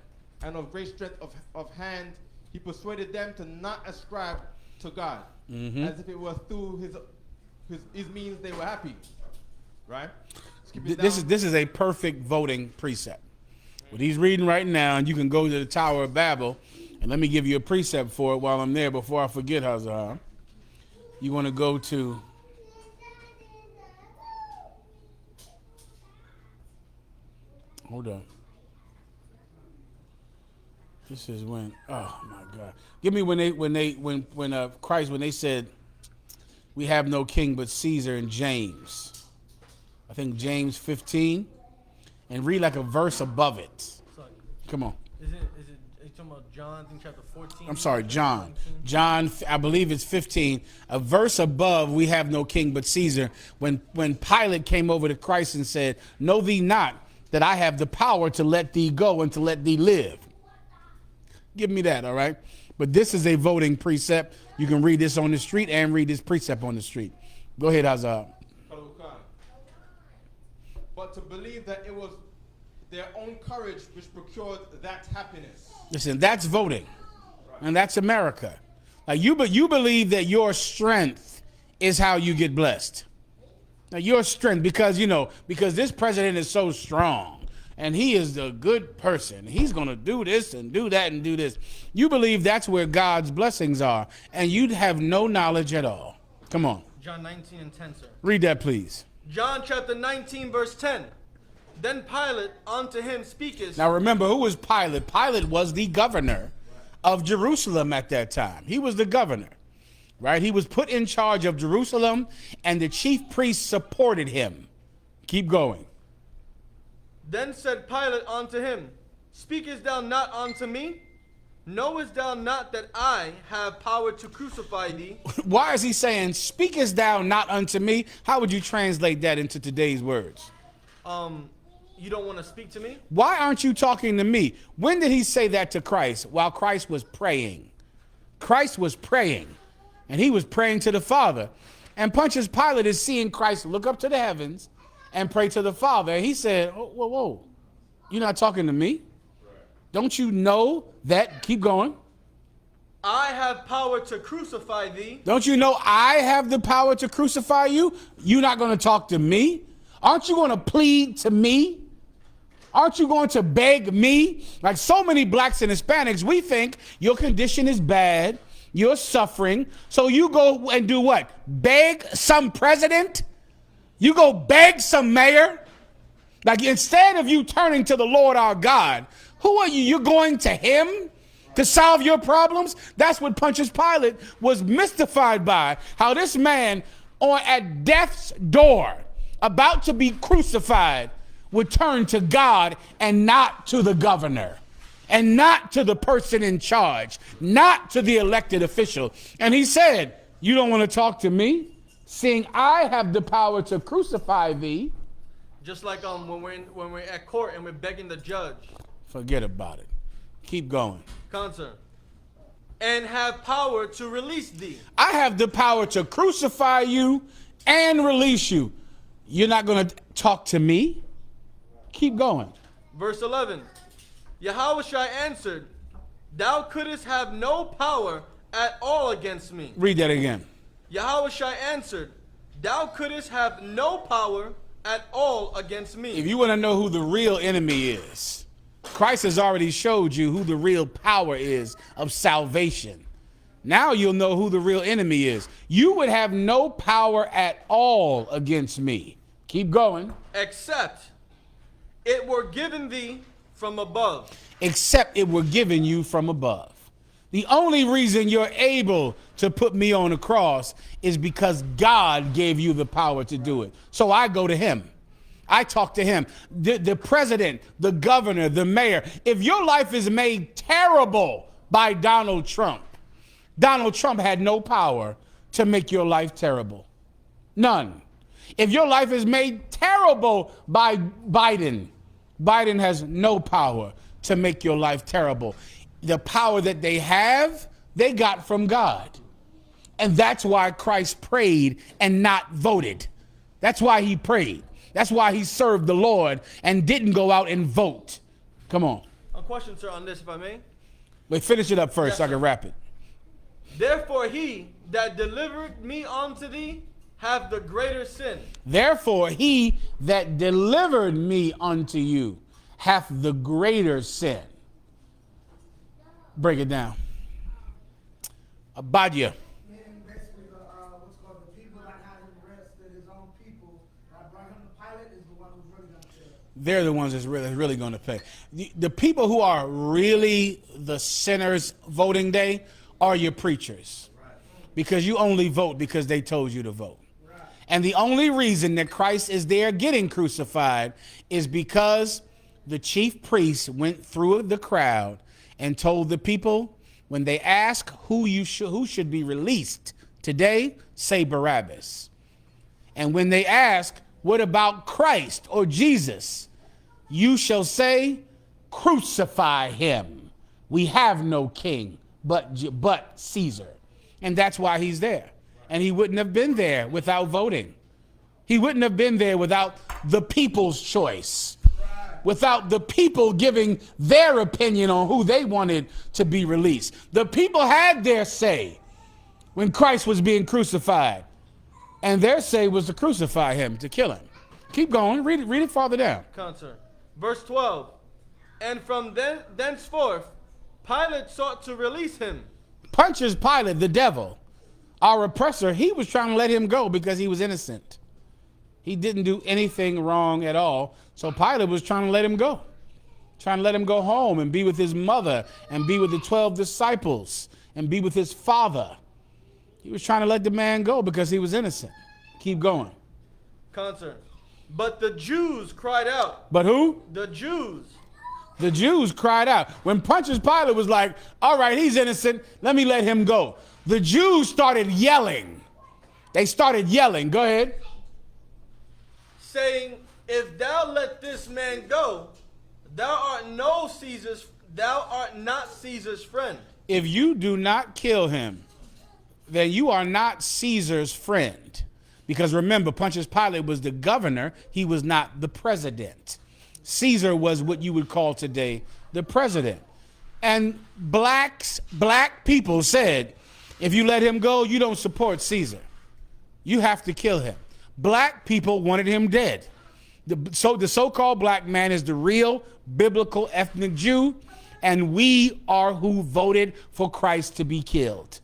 and of great strength of hand. He persuaded them to not ascribe to God, as if it was through his means they were happy. Right? This is a perfect voting precept. What he's reading right now, and you can go to the Tower of Babel, and let me give you a precept for it while I'm there before I forget, Hazar. You want to go to hold on. This is when, oh my God. Give me when Christ, when they said, we have no king but Caesar, in James. I think James 15. And read like a verse above it. Sorry. Come on. Is it are you talking about John, I think chapter 14? I'm sorry, John. John, I believe it's 15. A verse above, we have no king but Caesar. When Pilate came over to Christ and said, know thee not that I have the power to let thee go and to let thee live. Give me that, all right? But this is a voting precept. You can read this on the street and read this precept on the street. Go ahead, Hazard. But to believe that it was their own courage which procured that happiness. Listen, that's voting. And that's America. Like you believe that your strength is how you get blessed. Now your strength, because this president is so strong and he is a good person. He's going to do this and do that and do this. You believe that's where God's blessings are, and you'd have no knowledge at all. Come on. John 19 and 10, sir. Read that, please. John chapter 19, verse 10. Then Pilate unto him speaketh. Now remember, who was Pilate? Pilate was the governor of Jerusalem at that time. He was the governor, right? He was put in charge of Jerusalem, and the chief priests supported him. Keep going. Then said Pilate unto him, Speakest thou not unto me? Knowest thou not that I have power to crucify thee? Why is he saying, speakest thou not unto me? How would you translate that into today's words? You don't want to speak to me? Why aren't you talking to me? When did he say that to Christ? While Christ was praying. Christ was praying, and he was praying to the Father. And Pontius Pilate is seeing Christ look up to the heavens and pray to the Father. And he said, oh, whoa, you're not talking to me? Don't you know that? Keep going. I have power to crucify thee. Don't you know I have the power to crucify you? You're not going to talk to me? Aren't you going to plead to me? Aren't you going to beg me? Like so many blacks and Hispanics, we think your condition is bad, you're suffering, so you go and do what? Beg some president? You go beg some mayor? Like instead of you turning to the Lord our God, who are you? You're going to him to solve your problems? That's what Pontius Pilate was mystified by. How this man at death's door, about to be crucified, would turn to God and not to the governor, and not to the person in charge, not to the elected official. And he said, you don't want to talk to me, seeing I have the power to crucify thee. Just like when we're at court and we're begging the judge. Forget about it. Keep going. Concern. And have power to release thee. I have the power to crucify you and release you. You're not going to talk to me? Keep going. Verse 11. Yahushua answered, Thou couldst have no power at all against me. Read that again. Yahushua answered, Thou couldst have no power at all against me. If you want to know who the real enemy is, Christ has already showed you who the real power is of salvation. Now you'll know who the real enemy is. You would have no power at all against me. Keep going. Except it were given thee from above. Except it were given you from above. The only reason you're able to put me on the cross is because God gave you the power to do it. So I go to him. I talk to him. The president, the governor, the mayor. If your life is made terrible by Donald Trump had no power to make your life terrible. None. If your life is made terrible by Biden has no power to make your life terrible. The power that they have, they got from God. And that's why Christ prayed and not voted. That's why he prayed. That's why he served the Lord and didn't go out and vote. Come on. A question, sir, on this, if I may. But finish it up first Yes, so I can sir. wrap it. Therefore he that delivered me unto thee have the greater sin. Therefore, he that delivered me unto you hath the greater sin. Break it down. Abadia. Meaning basically what's called the people that had him arrested, his own people that brought him to Pilate is the one who's really going to kill him. They're the ones that's really going to pay. The people who are really the sinners voting day are your preachers. Because you only vote because they told you to vote. And the only reason that Christ is there getting crucified is because the chief priest went through the crowd and told the people, when they ask who should be released today, say Barabbas. And when they ask, what about Christ or Jesus? You shall say, crucify him. We have no king but Caesar. And that's why he's there. And he wouldn't have been there without voting. He wouldn't have been there without the people's choice, without the people giving their opinion on who they wanted to be released. The people had their say when Christ was being crucified. And their say was to crucify him, to kill him. Keep going. Read it farther down. Concert. Verse 12. And from thenceforth Pilate sought to release him. Pontius Pilate, the devil, our oppressor, he was trying to let him go because he was innocent. He didn't do anything wrong at all. So Pilate was trying to let him go. Trying to let him go home and be with his mother and be with the 12 disciples and be with his father. He was trying to let the man go because he was innocent. Keep going. Concert. But the Jews cried out. But who? The Jews. The Jews cried out. When Pontius Pilate was like, all right, he's innocent, let me let him go. The Jews started yelling. They started yelling. Go ahead. Saying, if thou let this man go, thou art not Caesar's friend. If you do not kill him, then you are not Caesar's friend. Because remember, Pontius Pilate was the governor. He was not the president. Caesar was what you would call today the president. And black people said, if you let him go, you don't support Caesar. You have to kill him. Black people wanted him dead. The so-called black man is the real biblical ethnic Jew, and we are who voted for Christ to be killed.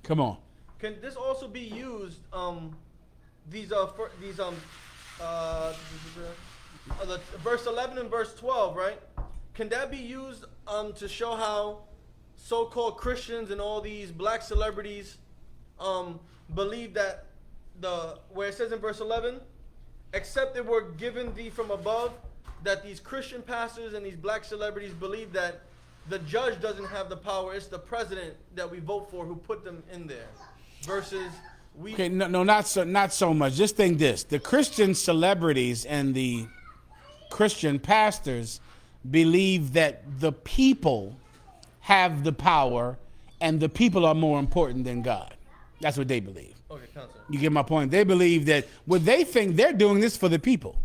Come on. Can this also be used? Verse 11 and verse 12, right? Can that be used to show how so-called Christians and all these black celebrities believe that where it says in verse 11, except it were given thee from above, that these Christian pastors and these black celebrities believe that the judge doesn't have the power, it's the president that we vote for who put them in there. Versus we Okay, no, not so much. Just think this. The Christian celebrities and the Christian pastors believe that the people have the power and the people are more important than God. That's what they believe. Okay, Counselor. You get my point? They believe that they think they're doing this for the people.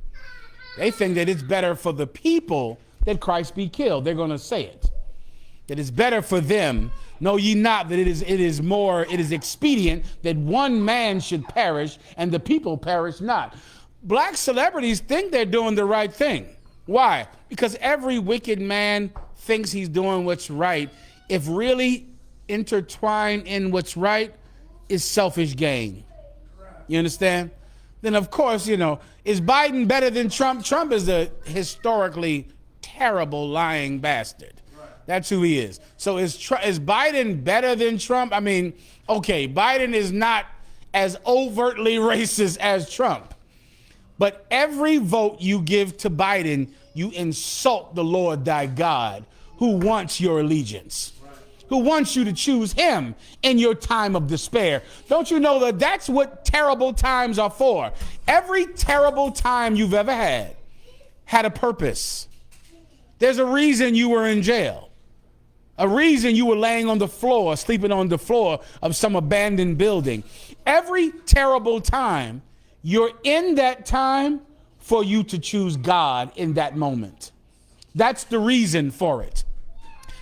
They think that it's better for the people that Christ be killed. They're going to say it. That it's better for them. Know ye not that it is expedient that one man should perish and the people perish not. Black celebrities think they're doing the right thing. Why? Because every wicked man thinks he's doing what's right. If really intertwined in what's right is selfish gain. You understand? Then of course, is Biden better than Trump? Trump is a historically terrible lying bastard. That's who he is. So is Biden better than Trump? I mean, okay, Biden is not as overtly racist as Trump. But every vote you give to Biden, you insult the Lord thy God, who wants your allegiance, who wants you to choose him in your time of despair. Don't you know that that's what terrible times are for? Every terrible time you've ever had a purpose. There's a reason you were in jail. A reason you were laying on the floor, sleeping on the floor of some abandoned building. Every terrible time, you're in that time for you to choose God in that moment. That's the reason for it.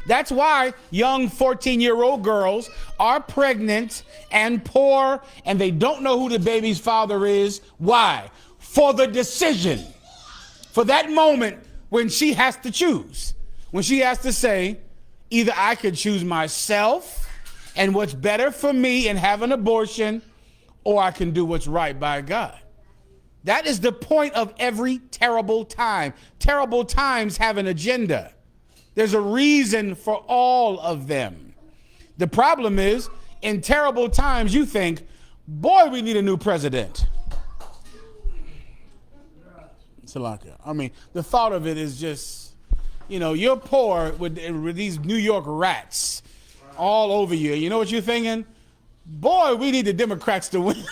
That's why young 14-year-old girls are pregnant and poor and they don't know who the baby's father is. Why? For the decision. For that moment when she has to choose. When she has to say, either I could choose myself and what's better for me and have an abortion, or I can do what's right by God. That is the point of every terrible time. Terrible times have an agenda. There's a reason for all of them. The problem is, in terrible times, you think, boy, we need a new president. Salaka. I mean, the thought of it is just, you know, you're poor with these New York rats all over you. You know what you're thinking? Boy, we need the Democrats to win.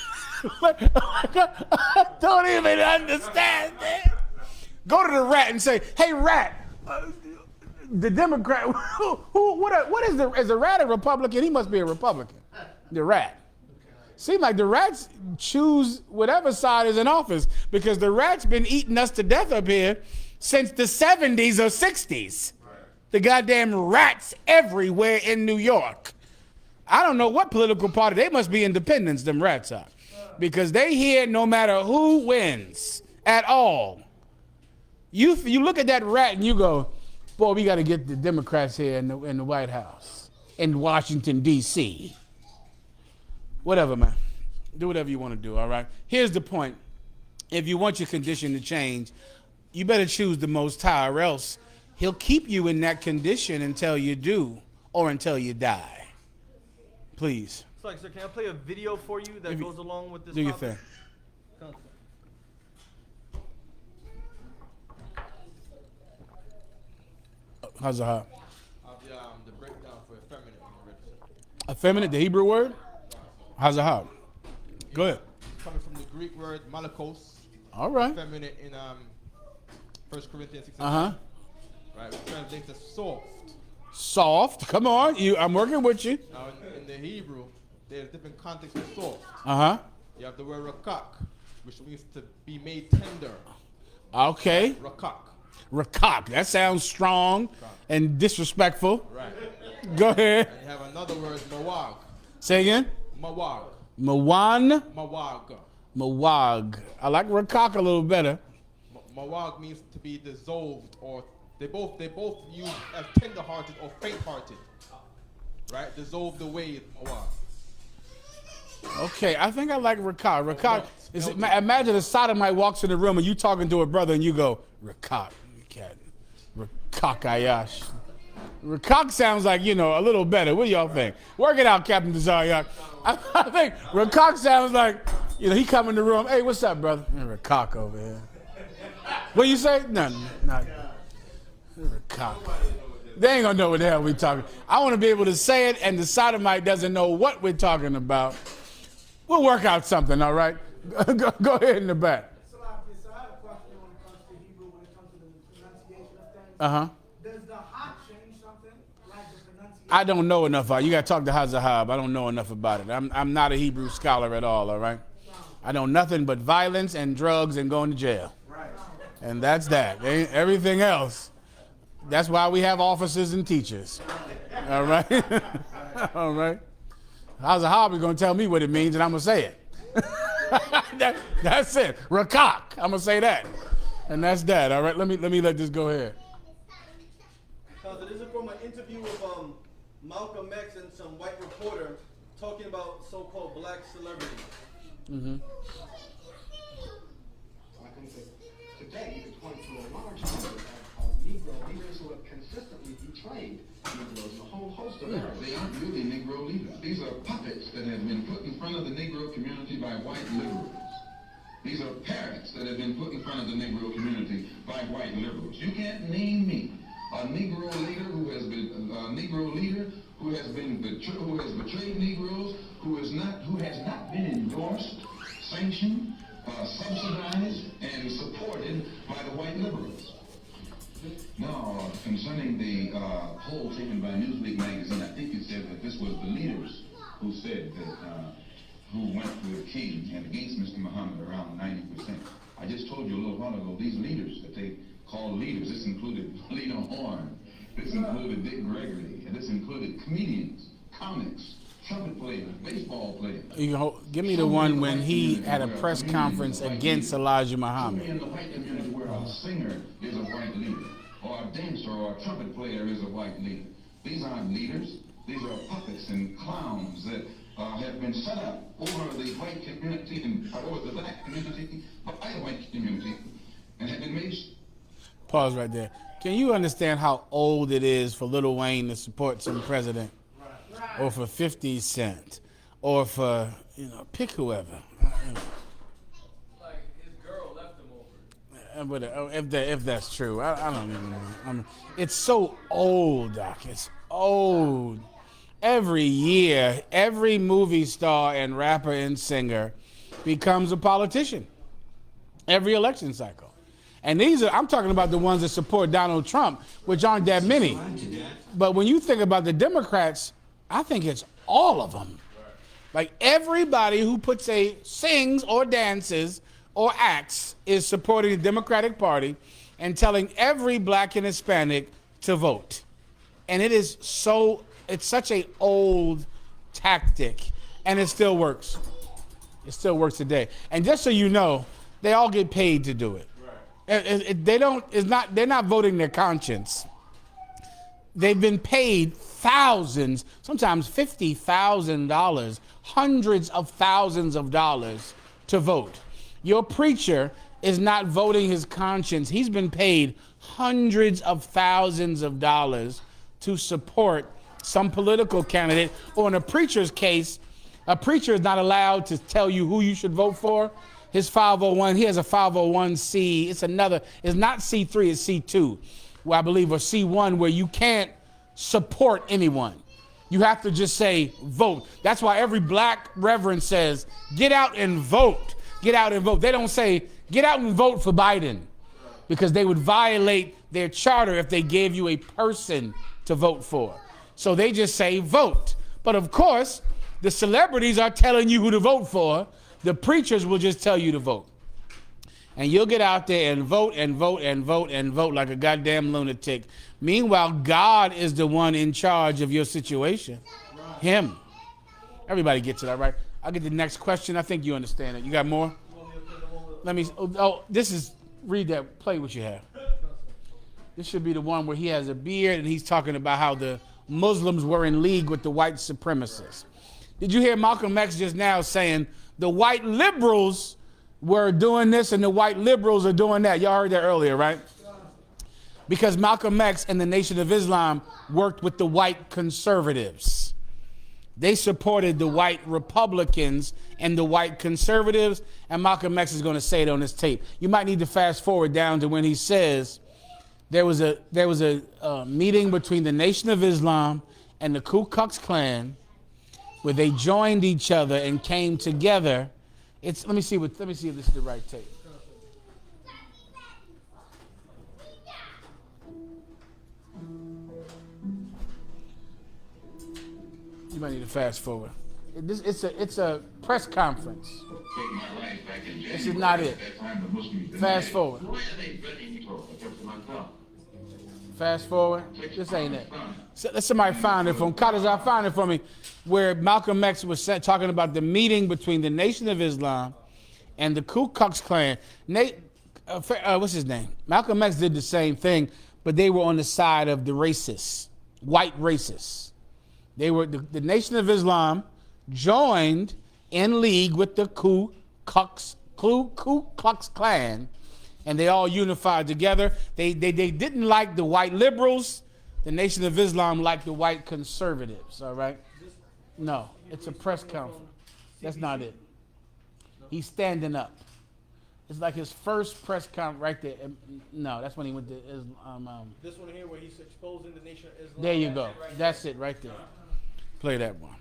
Don't even understand it. Go to the rat and say, hey, rat, the Democrat, what is the rat a Republican? He must be a Republican. The rat. Seems like the rats choose whatever side is in office because the rat's been eating us to death up here since the 70s or 60s. The goddamn rats everywhere in New York. I don't know what political party. They must be independents, them rats are. Because they here no matter who wins at all. You look at that rat and you go, boy, we got to get the Democrats here in the White House, in Washington, D.C. Whatever, man. Do whatever you want to do, all right? Here's the point. If you want your condition to change, you better choose the Most High, or else he'll keep you in that condition until you do or until you die. Please. Sir, can I play a video for you that goes along with this Do your topic? thing. How's it hot? The breakdown for effeminate when you're ready, sir. Effeminate, the Hebrew word? How's it hot? Go ahead. Coming from the Greek word malakos, All right. effeminate in 1 Corinthians 6. Uh-huh. Right, which translates to soft. Soft. Come on. I'm working with you. Now, in the Hebrew, there's different contexts for soft. Uh-huh. You have the word rakak, which means to be made tender. Okay. Rakak. Rakak. That sounds strong and disrespectful. Right. Go ahead. And you have another word, mawag. Say again. Mawag. Mawan. Mawag. Mawag. I like rakak a little better. Mawag means to be dissolved, or they both use as tender-hearted or faint-hearted. Right? Dissolved away, mawag. Okay, I think I like rakak. Rakak is imagine a sodomite walks in the room and you talking to a brother and you go, rakak. Rakak ayash. Rakak sounds like, you know, a little better. What do y'all think? Work it out, Captain Desariak. I think rakak sounds like, you know, he come in the room, hey, what's up, brother? Rakak over here. What you say? Nothing. Not rakak. They ain't gonna know what the hell we talking. I want to be able to say it, and the sodomite doesn't know what we're talking about. We'll work out something, all right? Go ahead in the back. So I have a question when it comes to Hebrew, when it comes to the pronunciation of things. Uh-huh. Does the hot change something? Like the pronunciation? I don't know enough. You got to talk to Hazahab. I don't know enough about it. I'm not a Hebrew scholar at all right? I know nothing but violence and drugs and going to jail. Right. And that's that. Everything else, that's why we have officers and teachers. All right? All right? Hazahab is going to tell me what it means, and I'm going to say it. That's it. Rakak. I'm going to say that. And that's that. All right? Let me let this go ahead. This is from an interview with Malcolm X and some white reporter talking about so-called black celebrities. Mm-hmm. Today, you can point to a large number of Negro leaders who have consistently betrayed These are puppets that have been put in front of the Negro community by white liberals. These are parrots that have been put in front of the Negro community by white liberals. You can't name me a Negro leader who has betrayed Negroes, who has not been endorsed, sanctioned, subsidized, and supported by the white liberals. Now, concerning the poll taken by Newsweek magazine, I think it said that this was the leaders who said that, who went with King and against Mr. Muhammad around 90%. I just told you a little while ago, these leaders that they call leaders, this included Lena Horne, this included Dick Gregory, and this included comedians, comics, trumpet players, baseball players. Give me the one when he had a press conference against Elijah Muhammad. In the white community where a singer is a white leader, or a dancer or a trumpet player is a white leader. These aren't leaders. These are puppets and clowns that have been set up over the white community and over the black community, by the white community, and have been made. Pause right there. Can you understand how old it is for Lil Wayne to support some president? Or for 50 Cent? Or for, pick whoever. Like his girl left him over. If that's true, I don't even know. It's so old, Doc. It's old. Every year, every movie star and rapper and singer becomes a politician. Every election cycle. And I'm talking about the ones that support Donald Trump, which aren't that many. But when you think about the Democrats, I think it's all of them. Like everybody who sings or dances or acts is supporting the Democratic Party and telling every black and Hispanic to vote. And it's such an old tactic, and it still works. It still works today. And just so you know, they all get paid to do it. They're not voting their conscience. They've been paid thousands, sometimes $50,000, hundreds of thousands of dollars to vote. Your preacher is not voting his conscience. He's been paid hundreds of thousands of dollars to support some political candidate, or in a preacher's case, a preacher is not allowed to tell you who you should vote for. His 501, he has a 501c. It's not C3, it's C2, where I believe, or C1, where you can't support anyone. You have to just say vote. That's why every black reverend says, get out and vote. Get out and vote. They don't say, get out and vote for Biden, because they would violate their charter if they gave you a person to vote for. So they just say vote. But of course, the celebrities are telling you who to vote for. The preachers will just tell you to vote. And you'll get out there and vote and vote and vote and vote like a goddamn lunatic. Meanwhile, God is the one in charge of your situation. Him. Everybody gets it, all right? I'll get the next question. I think you understand it. You got more? Let me, read that, play what you have. This should be the one where he has a beard and he's talking about how the Muslims were in league with the white supremacists. Did you hear Malcolm X just now saying the white liberals were doing this and the white liberals are doing that? Y'all heard that earlier, right? Because Malcolm X and the Nation of Islam worked with the white conservatives. They supported the white Republicans and the white conservatives, and Malcolm X is going to say it on this tape. You might need to fast forward down to when he says there was a meeting between the Nation of Islam and the Ku Klux Klan where they joined each other and came together. Let me see if this is the right tape. You might need to fast forward. It's a press conference. This is not it. Fast forward. Fast forward. This ain't it. Let somebody find it for me. Kadazar, find it for me. Where Malcolm X was talking about the meeting between the Nation of Islam and the Ku Klux Klan. What's his name? Malcolm X did the same thing, but they were on the side of the racists, white racists. They were the Nation of Islam joined in league with the Ku Klux Klan, and they all unified together. They didn't like the white liberals. The Nation of Islam liked the white conservatives. All right. No, it's a press conference. That's not it. He's standing up. It's like his first press conference right there. No, that's when he went to Islam. This one here where he's exposing the Nation of Islam. There you go. That's it right there. Play that one.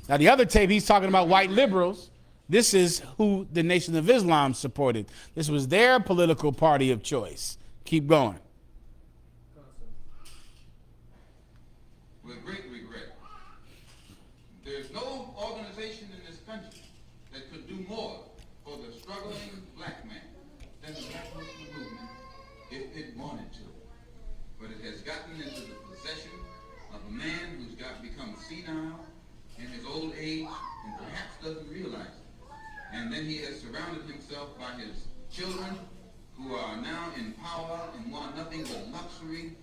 Now the other tape, he's talking about white liberals. This is who the Nation of Islam supported. This was their political party of choice. Keep going. With great regret, there's no organization in this country that could do more for the struggling black man than the Black Muslim movement if it wanted to. But it has gotten into the possession of a man who's become senile in his old age and perhaps doesn't realize it. And then he has surrounded himself by his children who are now in power and want nothing but luxury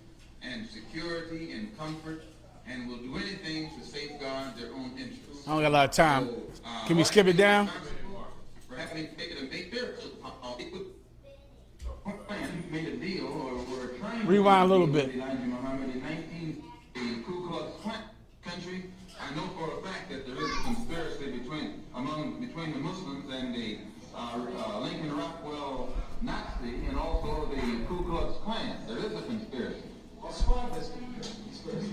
and security and comfort and will do anything to safeguard their own interests. I don't got a lot of time. So, Can we skip it down? Perhaps make it a big spiritual. Made a deal or were trying to Rewind a little make bit. with Elijah Muhammad in the Ku Klux Klan country. I know for a fact that there is a conspiracy between the Muslims and the Lincoln Rockwell Nazi and also the Ku Klux Klan. There is a conspiracy.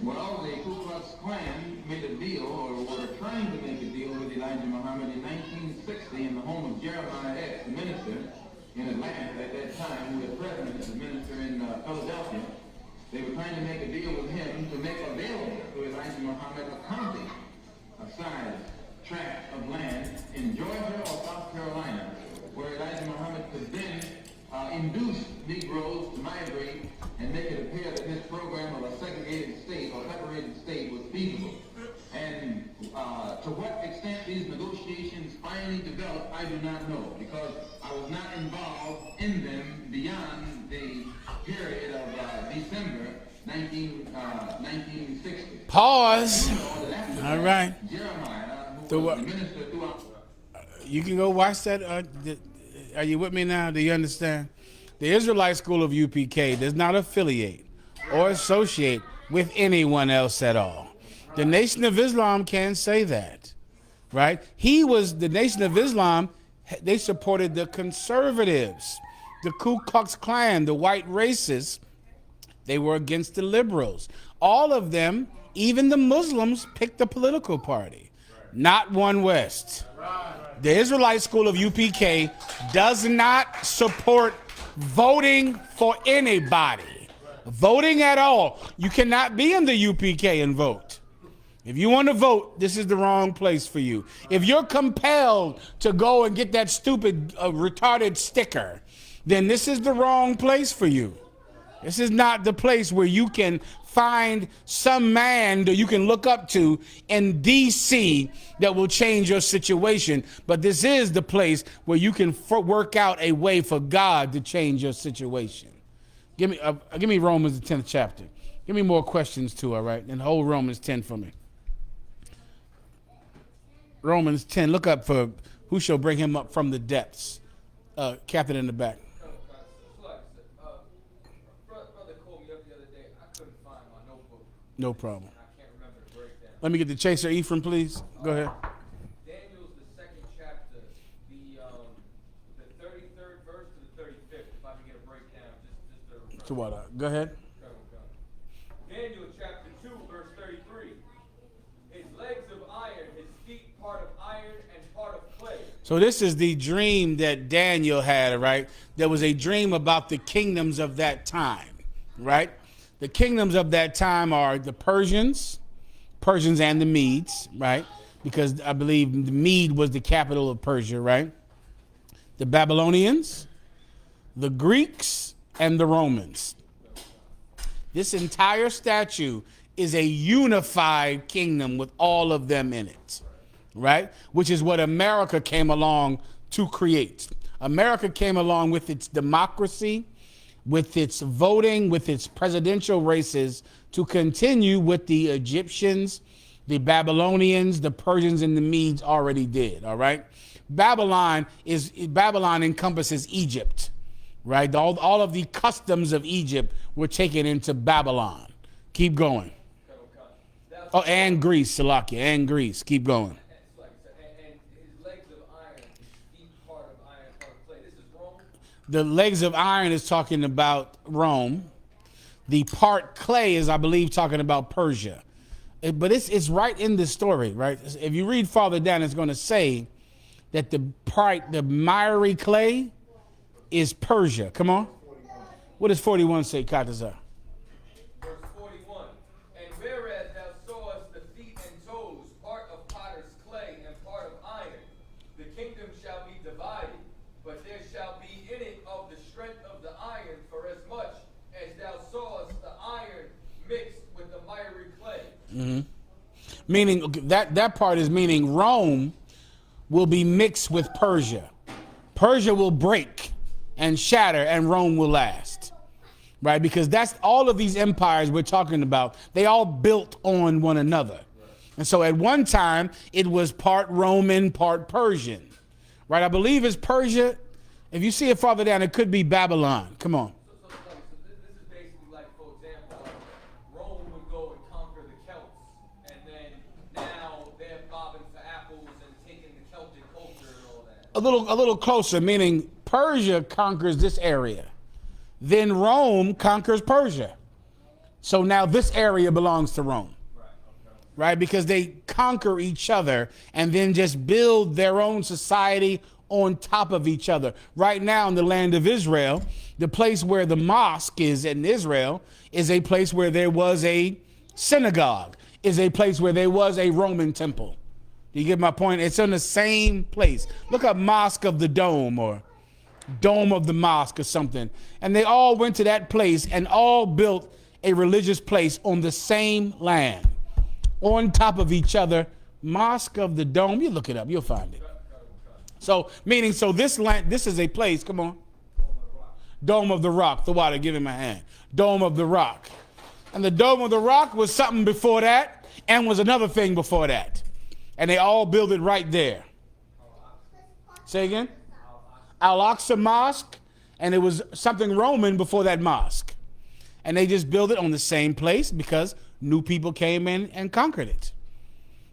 Well, the Ku Klux Klan made a deal, or were trying to make a deal with Elijah Muhammad in 1960 in the home of Jeremiah X, the minister in Atlanta at that time, who was president as a minister in Philadelphia. They were trying to make a deal with him to make available to Elijah Muhammad a county, a size tract of land in Georgia or South Carolina, where Elijah Muhammad could then induce Negroes to migrate and make it appear that his program of a segregated state or separated state was feasible. And to what extent these negotiations finally developed, I do not know, because I was not involved in them beyond the period of December 1960. Pause. All right. Jeremiah, who So was what- the minister throughout. You can go watch that. Are you with me now? Do you understand? The Israelite School of UPK does not affiliate or associate with anyone else at all. The Nation of Islam can say that, right? The Nation of Islam, they supported the conservatives, the Ku Klux Klan, the white racists. They were against the liberals. All of them, even the Muslims, picked the political party, not One West. The Israelite School of UPK does not support voting for anybody, voting at all. You cannot be in the UPK and vote. If you want to vote, this is the wrong place for you. If you're compelled to go and get that stupid retarded sticker, then this is the wrong place for you. This is not the place where you can find some man that you can look up to in D.C. that will change your situation. But this is the place where you can work out a way for God to change your situation. Give me Romans, the 10th chapter. Give me more questions too, all right? And hold Romans 10 for me. Romans 10, look up for who shall bring him up from the depths. Captain in the back. Brother called me up the other day. I couldn't find my notebook. No problem. I can't remember the breakdown. Let me get the chaser, Ephraim, please. Go ahead. Daniel's the second chapter, the 33rd verse to the 35th. If I can get a breakdown, just To what? Go ahead. Daniel chapter 2, verse 33. His legs of iron, his feet part of iron and part of clay. So this is the dream that Daniel had, right? There was a dream about the kingdoms of that time, right? The kingdoms of that time are the Persians and the Medes, right? Because I believe the Mede was the capital of Persia, right? The Babylonians, the Greeks, and the Romans. This entire statue is a unified kingdom with all of them in it, right? Which is what America came along to create. America came along with its democracy, with its voting, with its presidential races to continue what the Egyptians, the Babylonians, the Persians, and the Medes already did, all right? Babylon encompasses Egypt, right? All of the customs of Egypt were taken into Babylon. Keep going. Thou Oh, and Greece, Salakia, and Greece. Keep going. It's like, and his legs of iron, his feet part of iron, part of clay. This is Rome. The legs of iron is talking about Rome. The part clay is, I believe, talking about Persia. But it's right in the story, right? If you read farther down, it's going to say that the miry clay is Persia. Come on. What does 41 say, Katazar? Verse 41. And whereas thou sawest the feet and toes, part of potter's clay and part of iron, the kingdom shall be divided, but there shall be in it of the strength of the iron, for as much as thou sawest the iron mixed with the miry clay. Meaning that part is meaning Rome will be mixed with Persia. Persia will break and shatter, and Rome will last. Right? Because that's all of these empires we're talking about. They all built on one another. And so at one time, it was part Roman, part Persian. Right? I believe it's Persia. If you see it farther down, it could be Babylon. Come on. So this is basically like, for example, Rome would go and conquer the Celts, and then now they're bobbing for apples and taking the Celtic culture and all that. A little closer, meaning Persia conquers this area. Then Rome conquers Persia. So now this area belongs to Rome. Right? Because they conquer each other and then just build their own society on top of each other. Right now in the land of Israel, the place where the mosque is in Israel is a place where there was a synagogue, is a place where there was a Roman temple. Do you get my point? It's in the same place. Look up Mosque of the Dome or Dome of the Mosque or something. And they all went to that place and all built a religious place on the same land, on top of each other. Mosque of the Dome. You look it up, you'll find it. So this land, this is a place, come on. Dome of the Rock. The water, give him a hand. Dome of the Rock. And the Dome of the Rock was something before that and was another thing before that. And they all built it right there. Say again? Al-Aqsa Mosque, and it was something Roman before that mosque. And they just built it on the same place because new people came in and conquered it.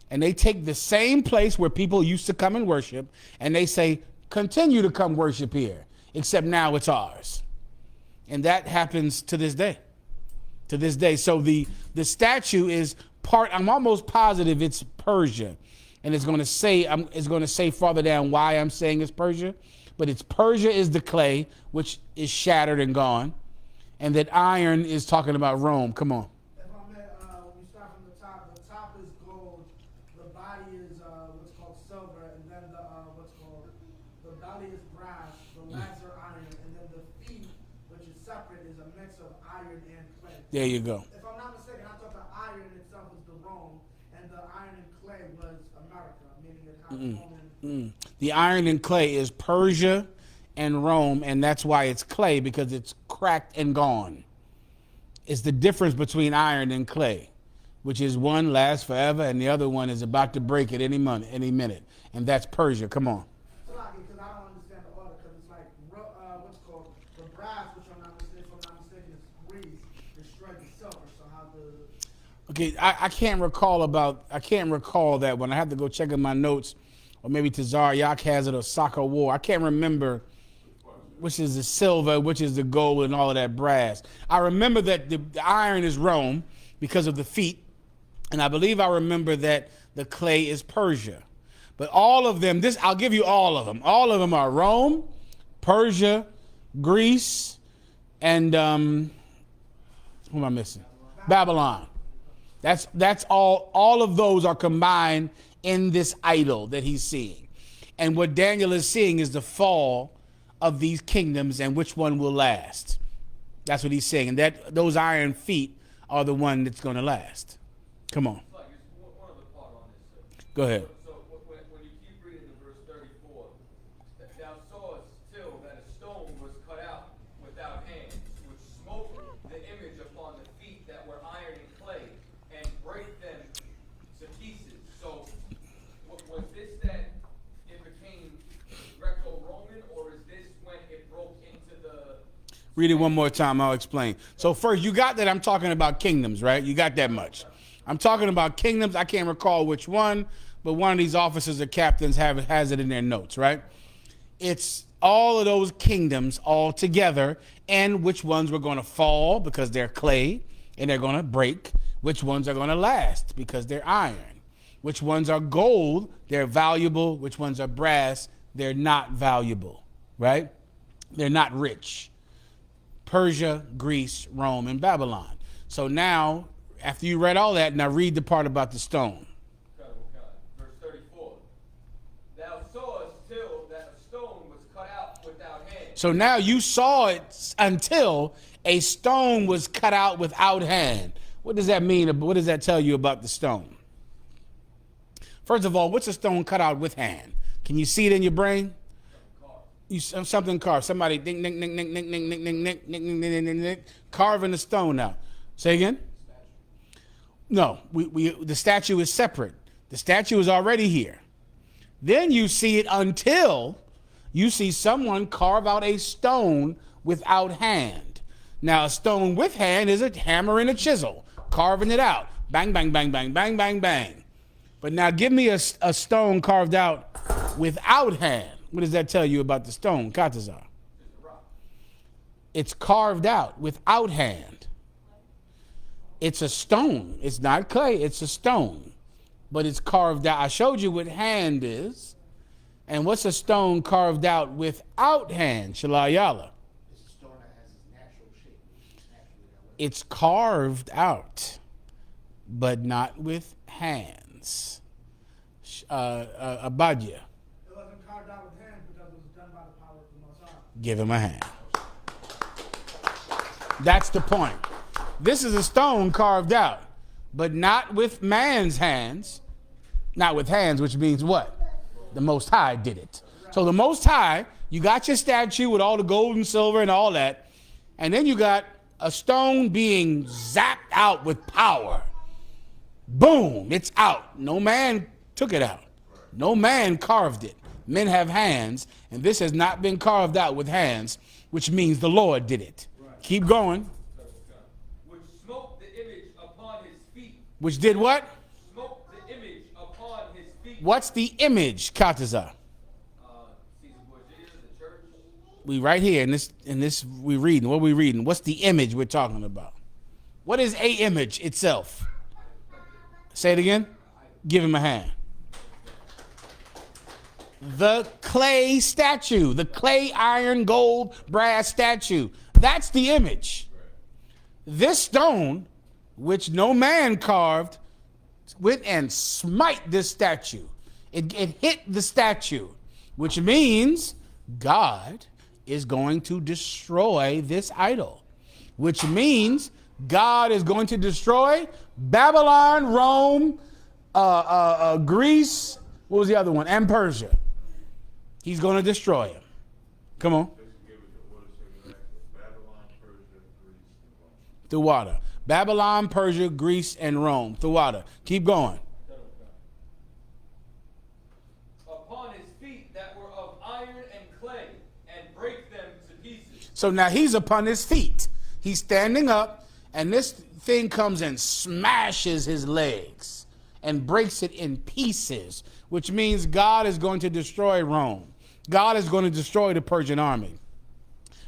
And they take the same place where people used to come and worship, and they say, continue to come worship here, except now it's ours. And that happens to this day. To this day. So the statue is part, I'm almost positive it's Persia. And it's going to say farther down why I'm saying it's Persia. But it's Persia is the clay, which is shattered and gone. And that iron is talking about Rome. Come on. If I may, when you start from the top is gold, the body is what's called silver, and then the belly is brass, the legs are iron, and then the feet, which is separate, is a mix of iron and clay. There you go. If I'm not mistaken, I thought the iron itself was the Rome, and the iron and clay was America, meaning it has Roman. The iron and clay is Persia and Rome, and that's why it's clay, because it's cracked and gone. It's the difference between iron and clay, which is one lasts forever and the other one is about to break at any minute. And that's Persia. Come on. Because I don't understand the order, because it's like, what's called, the brass, which if I'm not mistaken, is Greece, destroyed the silver, so how the... Okay, I can't recall that one. I have to go check in my notes, or maybe Tazar Yak has it, or Soccer War. I can't remember which is the silver, which is the gold, and all of that brass. I remember that the iron is Rome because of the feet, and I believe I remember that the clay is Persia. But all of them, I'll give you all of them. All of them are Rome, Persia, Greece, and who am I missing? Babylon. That's all of those are combined in this idol that he's seeing. And what Daniel is seeing is the fall of these kingdoms and which one will last. That's what he's saying. And that those iron feet are the one that's going to last. Come on. Like, it's one other part on this, sir. Go ahead. So when you keep reading in verse 34, thou sawest still that a stone was cut out without hands, which smote the image upon the feet that were iron and clay, and break them to pieces. So was this that it became Greco-Roman, or is this when it broke into the... Read it one more time, I'll explain. So first, you got that I'm talking about kingdoms, right? You got that much. I'm talking about kingdoms. I can't recall which one, but one of these officers or captains has it in their notes, right? It's all of those kingdoms all together, and which ones were going to fall because they're clay and they're going to break, which ones are going to last because they're iron, which ones are gold, they're valuable, which ones are brass, they're not valuable, right? They're not rich. Persia, Greece, Rome, and Babylon. So now, after you read all that, now read the part about the stone. Verse 34. Thou sawest till that a stone was cut out without hand. So now you saw it until a stone was cut out without hand. What does that mean? What does that tell you about the stone? First of all, what's a stone cut out with hand? Can you see it in your brain? Something carved. Somebody ding ding ding ding ding ding ding ding ding ding ding ding ding carving the stone out. Say again? No, the statue is separate. The statue is already here. Then you see it until you see someone carve out a stone without hand. Now, a stone with hand is a hammer and a chisel, carving it out. Bang, bang, bang, bang, bang, bang, bang. But now give me a stone carved out without hand. What does that tell you about the stone, Katazar? It's carved out without hand. It's a stone. It's not clay. It's a stone. But it's carved out. I showed you what hand is. And what's a stone carved out without hand, Shalayala? It's a stone that has its natural shape. It's carved out, but not with hands. Abadia. It wasn't carved out with hands because it was done by the power of the Most High. Give him a hand. That's the point. This is a stone carved out, but not with man's hands. Not with hands, which means what? The Most High did it. So the Most High, you got your statue with all the gold and silver and all that, and then you got a stone being zapped out with power. Boom, it's out. No man took it out. No man carved it. Men have hands, and this has not been carved out with hands, which means the Lord did it. Keep going. Which smote the image upon his feet. Which did what? Smote the image upon his feet. What's the image, Kataza? Caesar Borgia, the church. We right here in this we reading. What are we reading? What's the image we're talking about? What is a image itself? Say it again. Give him a hand. The clay statue, the clay, iron, gold, brass statue. That's the image. This stone, which no man carved, went and smite this statue. It hit the statue, which means God is going to destroy this idol, which means God is going to destroy Babylon, Rome, Greece, what was the other one? And Persia. He's going to destroy him. Come on. Thawada. Babylon, Persia, Greece, and Rome. Thawada. Keep going. Upon his feet that were of iron and clay, and break them to pieces. So now he's upon his feet. He's standing up, and this thing comes and smashes his legs and breaks it in pieces, which means God is going to destroy Rome. God is going to destroy the Persian army.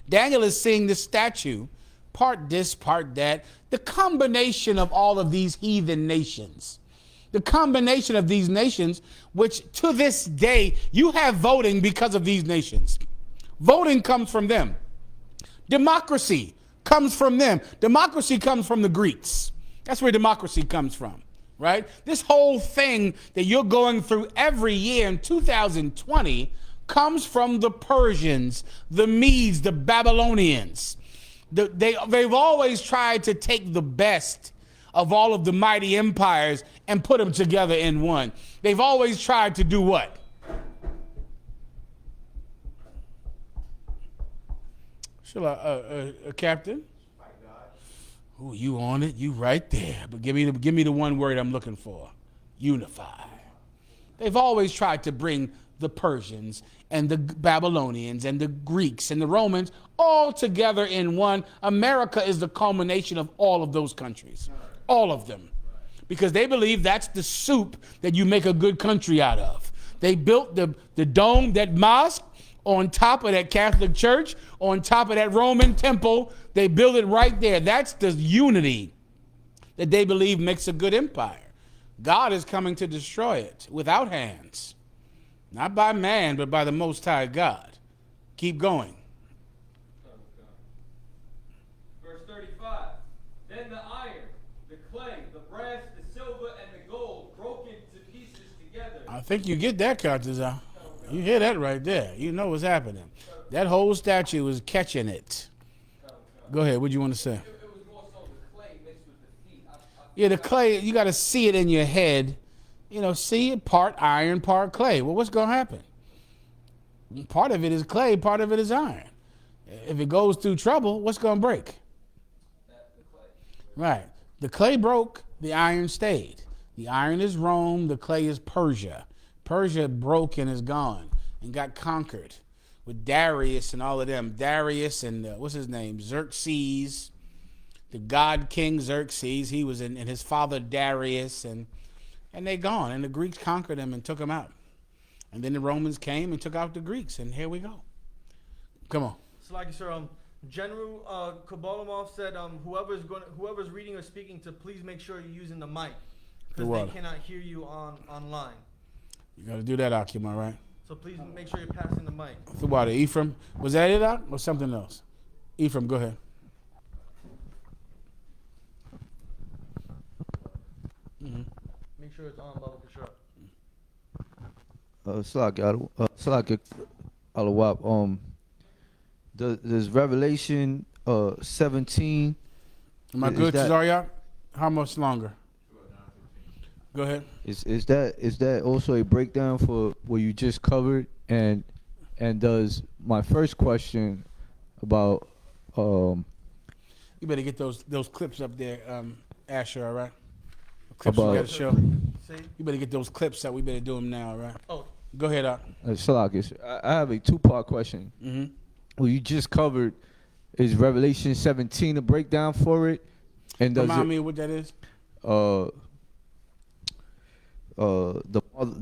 Daniel is seeing this statue, part this, part that, the combination of all of these heathen nations. The combination of these nations, which to this day, you have voting because of these nations. Voting comes from them. Democracy comes from them. Democracy comes from the Greeks. That's where democracy comes from, right? This whole thing that you're going through every year in 2020 comes from the Persians, the Medes, the Babylonians. They've always tried to take the best of all of the mighty empires and put them together in one. They've always tried to do what? Captain? Ooh, you on it? You right there. But give me the one word I'm looking for. Unify. They've always tried to bring the Persians and the Babylonians and the Greeks and the Romans all together in one. America is the culmination of all of those countries. All of them. because they believe that's the soup that you make a good country out of. They built the dome, that mosque, on top of that Catholic church, on top of that Roman temple. They built it right there. That's the unity that they believe makes a good empire. God is coming to destroy it without hands. Not by man, but by the Most High God. Keep going. Verse 35. Then the iron, the clay, the brass, the silver, and the gold broke into pieces together. I think you get that, Cartazar. You hear that right there. You know what's happening. That whole statue is catching it. Go ahead. What do you want to say? It was more so the clay mixed with the feet. Yeah, the clay, you got to see it in your head. You know, see it, part iron, part clay. Well, what's going to happen? Part of it is clay, part of it is iron. If it goes through trouble, what's going to break? The clay. Right. The clay broke, the iron stayed. The iron is Rome, the clay is Persia. Persia broke and is gone and got conquered with Darius and all of them. Darius and what's his name? Xerxes, the god king Xerxes. He was in, and his father Darius, and they gone. And the Greeks conquered them and took them out. And then the Romans came and took out the Greeks, and here we go. Come on. So like sir, General Kabalimov said, whoever's reading or speaking, to please make sure you're using the mic, because they cannot hear you online. You got to do that, Akim, all right? So please make sure you're passing the mic. The water. Ephraim, was that it, or something else? Ephraim, go ahead. Make sure it's on, Baba Kashar. Salak Alawap. Does Revelation 17? Am I good, Zaryak? How much longer? Go ahead. Is that also a breakdown for what you just covered? And does my first question about You better get those clips up there, Asher, all right? Clips we gotta show. You better get those clips up. We better do them now, all right? Oh. Go ahead, Salak, I have a two-part question. Mm-hmm. Well, you just covered, is Revelation 17 a breakdown for it? And does Remind me what that is? The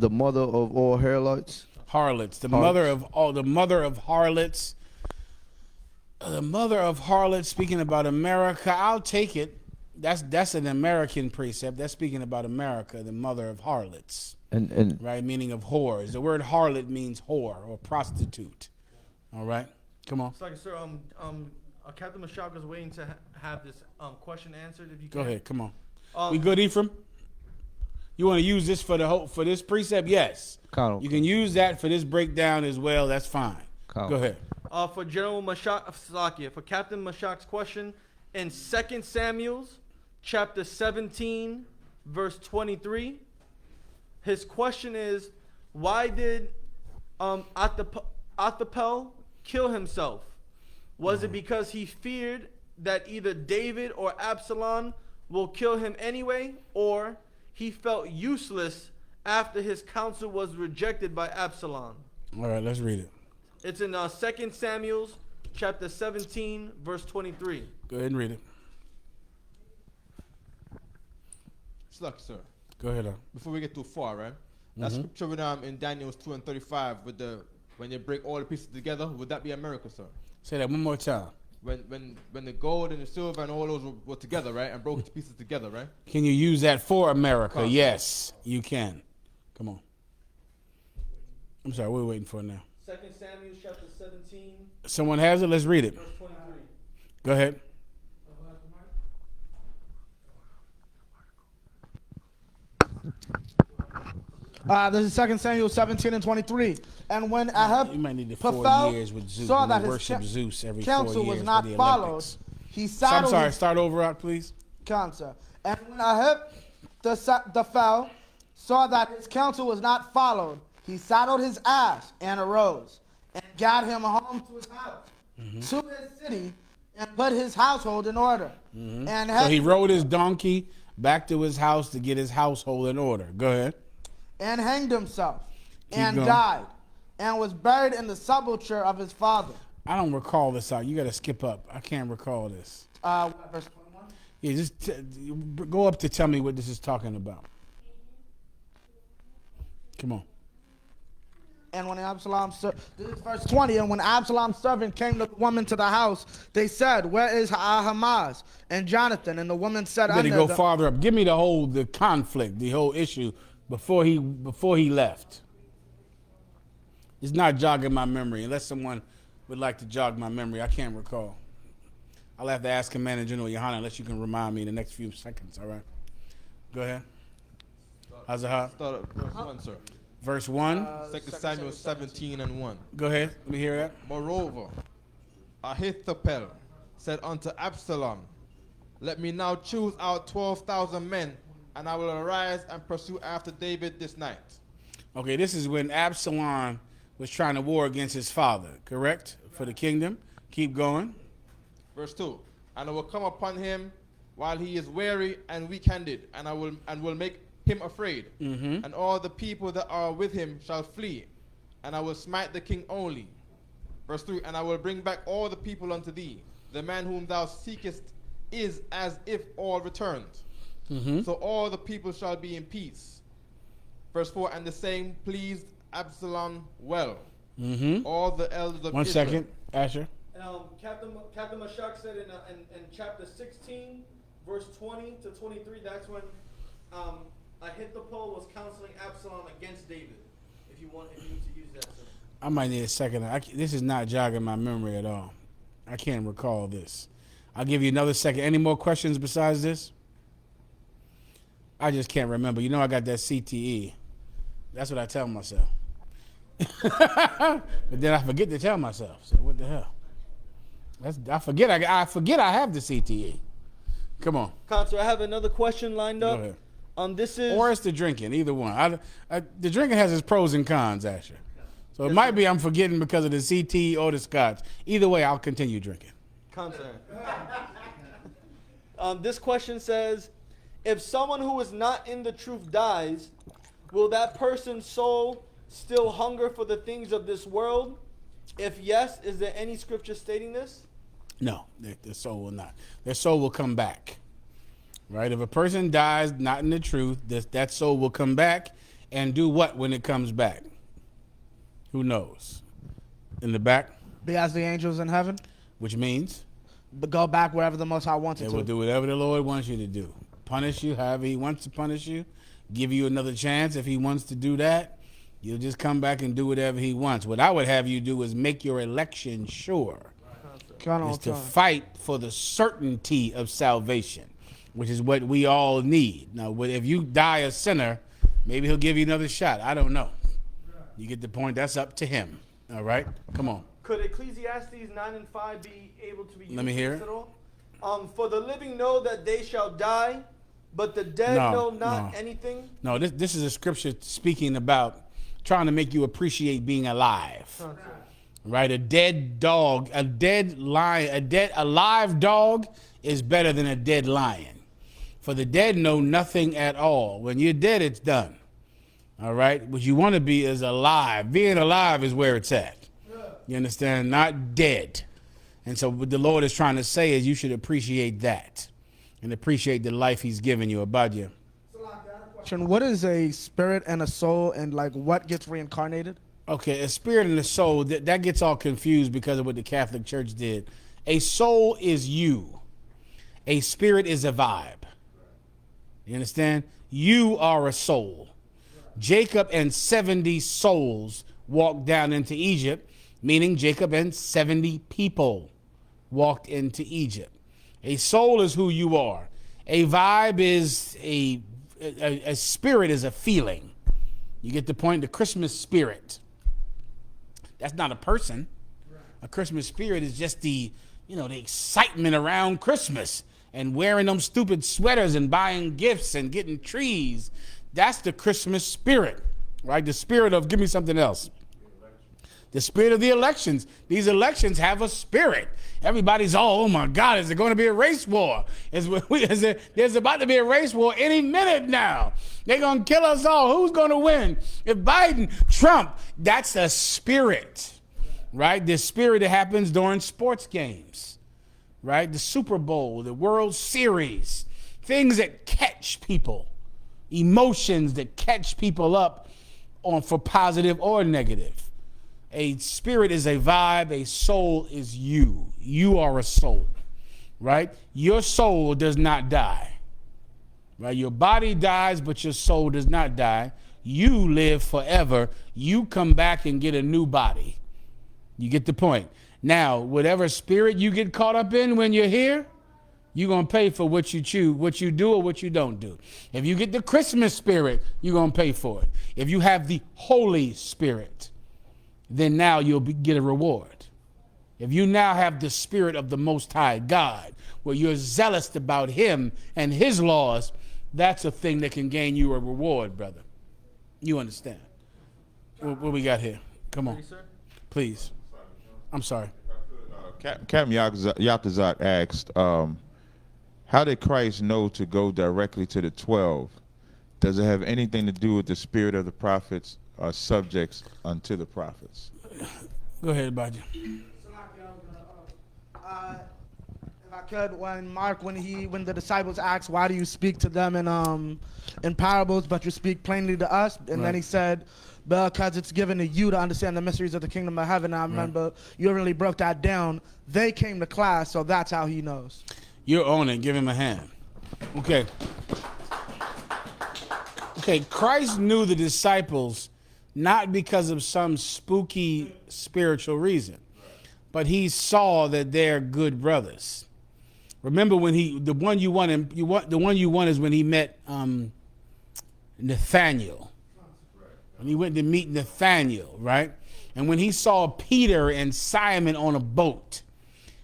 mother of all harlots. Harlots. The mother of harlots. The mother of harlots. Speaking about America, I'll take it. That's an American precept. That's speaking about America, the mother of harlots. And right, meaning of whores. The word harlot means whore or prostitute. All right, come on. So like sir, Captain Mashak is waiting to have this question answered. If you Go can. ahead, come on. We good, Ephraim? You want to use this for this precept? Yes. You can use that for this breakdown as well. That's fine. Go ahead. For General Mashak, for Captain Mashak's question, in 2 Samuel, chapter 17, verse 23, his question is, why did Ahithophel kill himself? Was it because he feared that either David or Absalom will kill him anyway, or he felt useless after his counsel was rejected by Absalom? All right, let's read it. It's in 2 Samuel chapter 17, verse 23. Go ahead and read it. Sluck, sir. Go ahead. Before we get too far, right? That scripture with, in Daniel 2 and 35 with when you break all the pieces together, would that be America, sir? Say that one more time. When the gold and the silver and all those were together, right? And broke into pieces together, right? Can you use that for America? Come. Yes, you can. Come on. I'm sorry, what are we waiting for now? 2 Samuel chapter 17, Someone has it? Let's read it. verse 23. Go ahead. This is 2 Samuel 17 and 23. And when You might need the 4 Ahithophel years with Zeus. saw We that his worship Zeus every 4 counsel years was not for the followed, Olympics. he So I'm saddled sorry, his start over out, please. counsel. And when Ahithophel saw that his counsel was not followed, he saddled his ass and arose and got him home to his house, to his city, and put his household in order. And So he rode his donkey back to his house to get his household in order. Go ahead. and hanged himself and going. died and was buried in the sepulchre of his father. I don't recall this out. You got to skip up. I can't recall this. Verse 21. Yeah, just go up to tell me what this is talking about. Come on. And when this is verse 20, and when Absalom's servant came to the woman to the house, they said, "Where is Ahimaaz and Jonathan?" And the woman said, You better go farther up. Give me the conflict, the whole issue before he left. It's not jogging my memory. Unless someone would like to jog my memory, I can't recall. I'll have to ask Commander General Yohana unless you can remind me in the next few seconds. All right. Go ahead. Azahar. Start at verse 1, sir. Verse 1. 2 Samuel 17 and 1. Go ahead. Let me hear that. Moreover, Ahithophel said unto Absalom, Let me now choose out 12,000 men, and I will arise and pursue after David this night. Okay, this is when Absalom was trying to war against his father, correct? For the kingdom. Keep going. Verse 2. And I will come upon him while he is weary and weak-handed, and will make him afraid. Mm-hmm. And all the people that are with him shall flee, and I will smite the king only. Verse 3. And I will bring back all the people unto thee. The man whom thou seekest is as if all returned. Mm-hmm. So all the people shall be in peace. Verse 4. And the same pleased Absalom well. Mm-hmm. All the elders of 1 Israel. second, Asher. Captain Mashak said in chapter 16, verse 20 to 23, that's when Ahithophel was counseling Absalom against David. If you need to use that, sir. I might need a second. This is not jogging my memory at all. I can't recall this. I'll give you another second. Any more questions besides this? I just can't remember. You know I got that CTE. That's what I tell myself. But then I forget to tell myself. So what the hell? I forget I have the CTE. Come on. Counselor, I have another question lined up. Go ahead. This is Or it's the drinking, either one. The drinking has its pros and cons, Asher. So it might be I'm forgetting because of the CT or the scotch. Either way, I'll continue drinking. Counselor. This question says, if someone who is not in the truth dies, will that person's soul still hunger for the things of this world? If yes, is there any scripture stating this? No, their soul will not. Their soul will come back. Right? If a person dies not in the truth, that soul will come back and do what when it comes back? Who knows? In the back? Be as the angels in heaven, Which means but go back wherever the Most High wants they it will to. do whatever the Lord wants you to do. Punish you however he wants to punish you. Give you another chance if he wants to do that. You'll just come back and do whatever he wants. What I would have you do is make your election sure. Is to fight for the certainty of salvation, which is what we all need. Now, if you die a sinner, maybe he'll give you another shot. I don't know. You get the point. That's up to him. All right? Come on. Could Ecclesiastes 9 and 5 be able to be used Let me hear at it. all? For the living know that they shall die, but the dead know not anything. No, this is a scripture speaking about trying to make you appreciate being alive. Right? A dead dog, a dead lion, a live dog is better than a dead lion. For the dead know nothing at all. When you're dead, it's done. All right? What you want to be is alive. Being alive is where it's at. You understand? Not dead. And so what the Lord is trying to say is you should appreciate that and appreciate the life he's given you about you. What is a spirit and a soul, and like what gets reincarnated? Okay, a spirit and a soul, that gets all confused because of what the Catholic Church did. A soul is you. A spirit is a vibe. You understand? You are a soul. Jacob and 70 souls walked down into Egypt, meaning Jacob and 70 people walked into Egypt. A soul is who you are. A vibe is a spirit is a feeling. You get the point? The Christmas spirit. That's not a person. A Christmas spirit is just the excitement around Christmas and wearing them stupid sweaters and buying gifts and getting trees. That's the Christmas spirit, right? The spirit of, give me something else. The spirit of the elections. These elections have a spirit. Everybody's all, oh my God, is there going to be a race war? There's about to be a race war any minute now. They're going to kill us all. Who's going to win? If Biden, Trump, that's a spirit, right? The spirit that happens during sports games, right? The Super Bowl, the World Series, things that catch people, emotions that catch people up on for positive or negative. A spirit is a vibe, a soul is you. You are a soul, right? Your soul does not die, right? Your body dies, but your soul does not die. You live forever. You come back and get a new body. You get the point. Now, whatever spirit you get caught up in when you're here, you're going to pay for what you choose, what you do or what you don't do. If you get the Christmas spirit, you're going to pay for it. If you have the Holy Spirit, then now you'll get a reward. If you now have the spirit of the Most High God, where you're zealous about him and his laws, that's a thing that can gain you a reward, brother. You understand? What we got here? Come on. Please. I'm sorry. Captain Yatazak asked, how did Christ know to go directly to the 12? Does it have anything to do with the spirit of the prophets or subjects unto the prophets? Go ahead, Baji. If I could, when the disciples asked, "Why do you speak to them in parables, but you speak plainly to us?" And then he said, "Because it's given to you to understand the mysteries of the kingdom of heaven." And I remember you really broke that down. They came to class, so that's how he knows. You're on it. Give him a hand. Okay. Okay, Christ knew the disciples not because of some spooky spiritual reason, but he saw that they're good brothers. Remember when the one you want is when he met Nathaniel. When he went to meet Nathaniel, right? And when he saw Peter and Simon on a boat,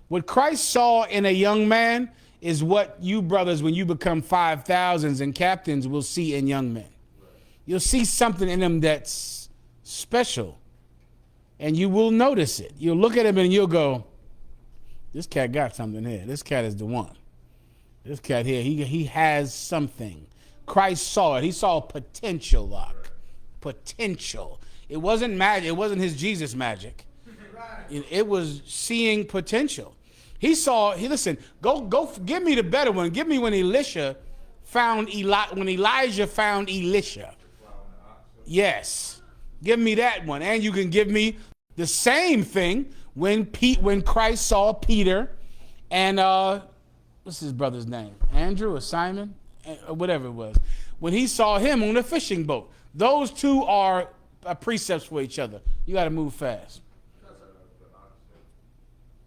what Christ saw in a young man is what you brothers, when you become 5,000s and captains, will see in young men. You'll see something in them that's special, and you will notice it. You'll look at him and you'll go, this cat got something here. This cat is the one. This cat here, he has something. Christ saw it. He saw potential, Locke. Potential. It wasn't magic. It wasn't his Jesus magic. It was seeing potential. Listen, go give me the better one. Give me when Elijah found Elisha. Yes. Give me that one. And you can give me the same thing when Christ saw Peter and what's his brother's name? Andrew or Simon? Whatever it was. When he saw him on a fishing boat. Those two are precepts for each other. You got to move fast.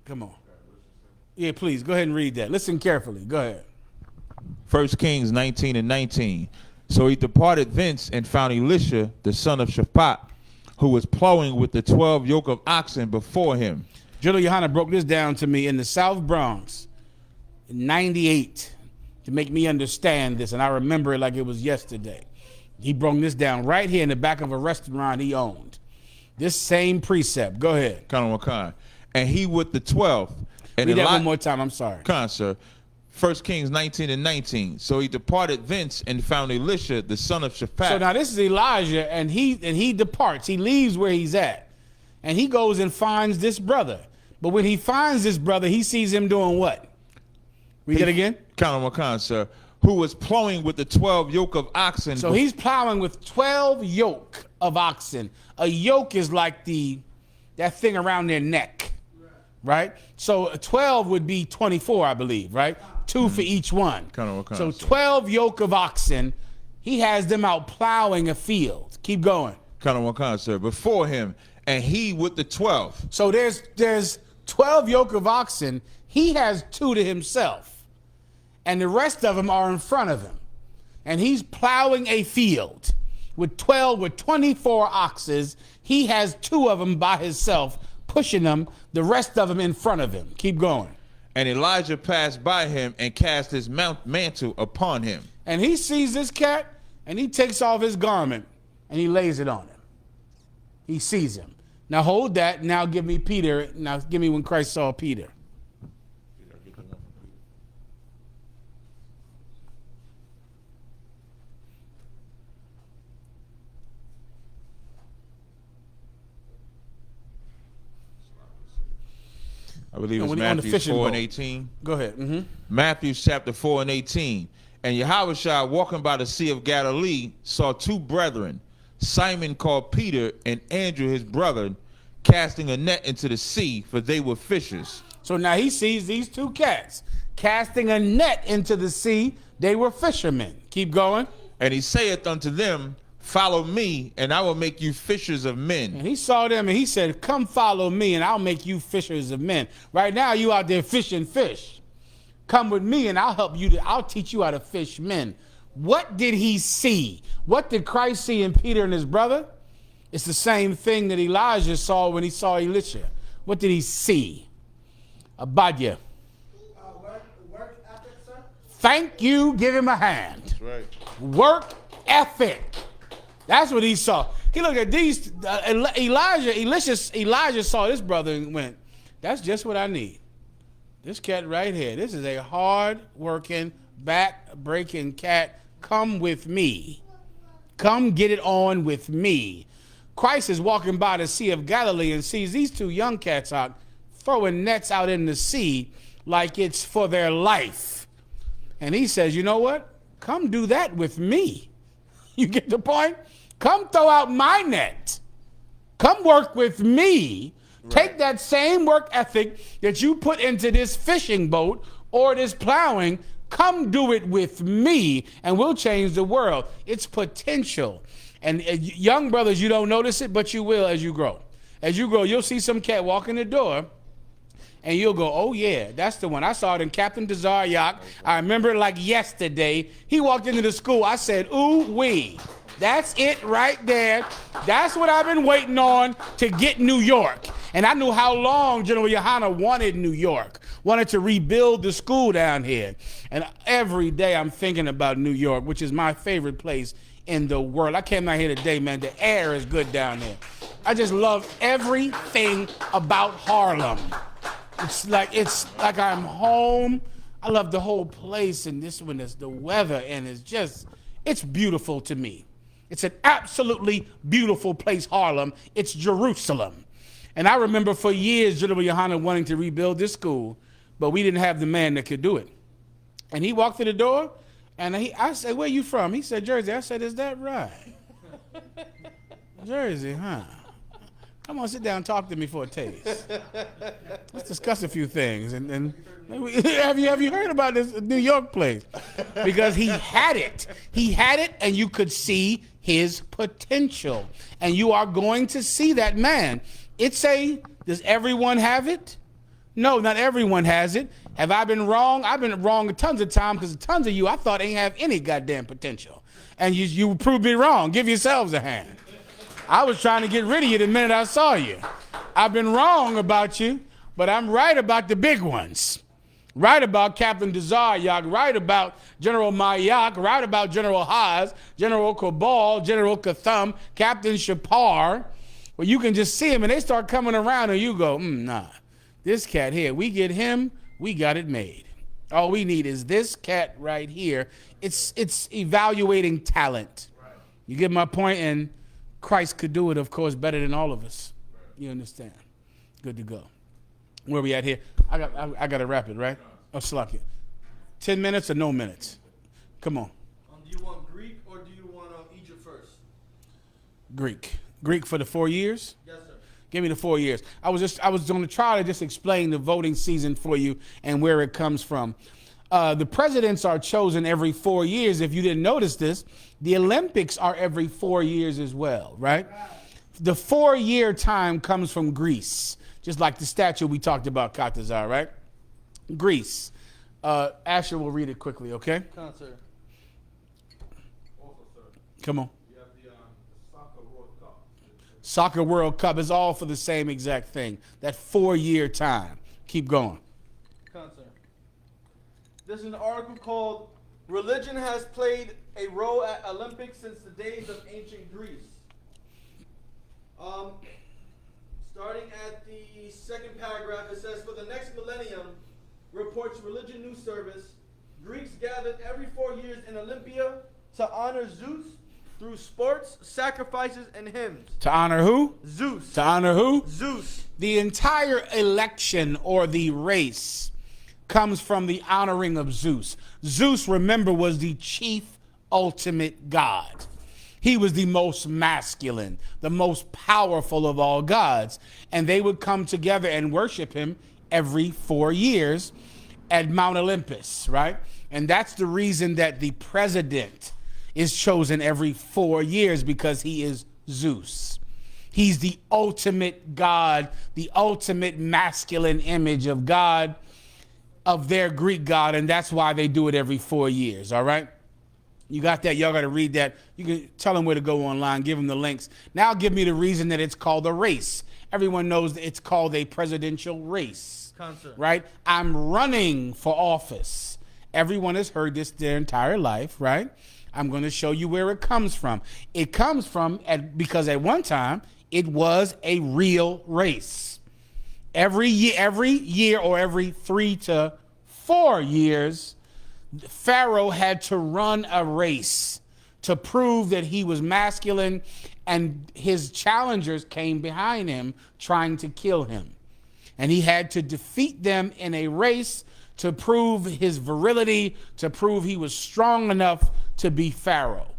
Come on. Yeah, please, go ahead and read that. Listen carefully. Go ahead. 1 Kings 19:19. So he departed thence and found Elisha, the son of Shaphat, who was plowing with the 12 yoke of oxen before him. Julio Johanna broke this down to me in the South Bronx in 98 to make me understand this, and I remember it like it was yesterday. He broke this down right here in the back of a restaurant he owned. This same precept. Go ahead. And he with the 12. And read that one more time. I'm sorry. Sir. 1 Kings 19:19. So he departed thence and found Elisha, the son of Shaphat. So now this is Elijah, and he departs. He leaves where he's at, and he goes and finds this brother. But when he finds this brother, he sees him doing what? Read it again. Sir. Who was plowing with the 12 yoke of oxen. So he's plowing with 12 yoke of oxen. A yoke is like that thing around their neck, right? So 12 would be 24, I believe, right? 2 for each one. So 12 yoke of oxen. He has them out plowing a field. Keep going. Sir. Before him, and he with the 12. So there's 12 yoke of oxen. He has 2 to himself. And the rest of them are in front of him. And he's plowing a field with 24 oxes. He has 2 of them by himself, pushing them, the rest of them in front of him. Keep going. And Elijah passed by him and cast his mantle upon him. And he sees this cat, and he takes off his garment, and he lays it on him. He sees him. Now hold that. Now give me Peter. Now give me when Christ saw Peter. I believe it's when he on the Matthew fishing 4 and boat. 18. Go ahead. Mm-hmm. Matthew chapter 4 and 18. And Yahushua, walking by the Sea of Galilee, saw two brethren, Simon called Peter and Andrew his brother, casting a net into the sea, for they were fishers. So now he sees these two cats casting a net into the sea. They were fishermen. Keep going. And he saith unto them, follow me, and I will make you fishers of men. And he saw them and he said, come follow me and I'll make you fishers of men. Right now you out there fishing fish. Come with me and I'll help you. I'll teach you how to fish men. What did he see? What did Christ see in Peter and his brother? It's the same thing that Elijah saw when he saw Elisha. What did he see? Abadya. Work ethic, sir. Thank you. Give him a hand. That's right. Work ethic. That's what he saw. He looked at these. Elijah saw this brother and went, that's just what I need. This cat right here. This is a hard-working, back-breaking cat. Come with me. Come get it on with me. Christ is walking by the Sea of Galilee and sees these two young cats out throwing nets out in the sea like it's for their life. And he says, you know what? Come do that with me. You get the point? Come throw out my net. Come work with me. Right. Take that same work ethic that you put into this fishing boat or this plowing. Come do it with me and we'll change the world. It's potential. And young brothers, you don't notice it, but you will as you grow. As you grow, you'll see some cat walk in the door and you'll go, oh yeah, that's the one. I saw it in Captain Desire Yacht. I remember it like yesterday. He walked into the school. I said, ooh wee. That's it right there. That's what I've been waiting on to get New York. And I knew how long General Yohana wanted New York, wanted to rebuild the school down here. And every day I'm thinking about New York, which is my favorite place in the world. I came out here today, man. The air is good down there. I just love everything about Harlem. It's like I'm home. I love the whole place, and this one is the weather, and it's beautiful to me. It's an absolutely beautiful place, Harlem. It's Jerusalem. And I remember for years, General Yohana wanting to rebuild this school, but we didn't have the man that could do it. And he walked through the door, and I said, where you from? He said, Jersey. I said, is that right? Jersey, huh? Come on, sit down and talk to me for a taste. Let's discuss a few things. And have you heard about this New York place? Because he had it. He had it, and you could see his potential. And you are going to see that man. Does everyone have it? No, not everyone has it. Have I been wrong? I've been wrong tons of times because tons of you I thought ain't have any goddamn potential. And you proved me wrong. Give yourselves a hand. I was trying to get rid of you the minute I saw you. I've been wrong about you, but I'm right about the big ones. Right about Captain Desaryak, right about General Mayak, right about General Haas, General Kabal, General Katham, Captain Shapar. Well, you can just see them and they start coming around and you go, nah, this cat here, we get him, we got it made. All we need is this cat right here. It's evaluating talent. You get my point? And Christ could do it, of course, better than all of us. You understand? Good to go. Where we at here? I got to wrap it, right? Oh, sluck it. 10 minutes or no minutes? Come on. Do you want Greek or do you want Egypt first? Greek. Greek for the 4 years? Yes, sir. Give me the 4 years. I was going to try to just explain the voting season for you and where it comes from. The presidents are chosen every 4 years. If you didn't notice this, the Olympics are every 4 years as well, right? The 4-year time comes from Greece, just like the statue we talked about, Katazar, right? Greece. Asher will read it quickly, okay? Come on, sir. Also, sir, Come on. you have the Soccer World Cup. Soccer World Cup is all for the same exact thing. That 4-year time. Keep going. Come on, sir. This is an article called Religion Has Played a Role at Olympics Since the Days of Ancient Greece. Starting at the second paragraph, it says, for the next millennium, reports Religion News Service, Greeks gathered every 4 years in Olympia to honor Zeus through sports, sacrifices, and hymns. To honor who? Zeus. To honor who? Zeus. The entire election or the race comes from the honoring of Zeus. Zeus, remember, was the chief ultimate god. He was the most masculine, the most powerful of all gods. And they would come together and worship him every 4 years at Mount Olympus, right? And that's the reason that the president is chosen every 4 years, because he is Zeus. He's the ultimate god, the ultimate masculine image of God, of their Greek god, and that's why they do it every 4 years, all right? You got that? Y'all got to read that. You can tell them where to go online, give them the links. Now give me the reason that it's called a race. Everyone knows that it's called a presidential race, Concert. right? I'm running for office. Everyone has heard this their entire life, right? I'm going to show you where it comes from. It comes from, because at one time, it was a real race. Every year or every 3 to 4 years, Pharaoh had to run a race to prove that he was masculine, and his challengers came behind him trying to kill him. And he had to defeat them in a race to prove his virility, to prove he was strong enough to be Pharaoh.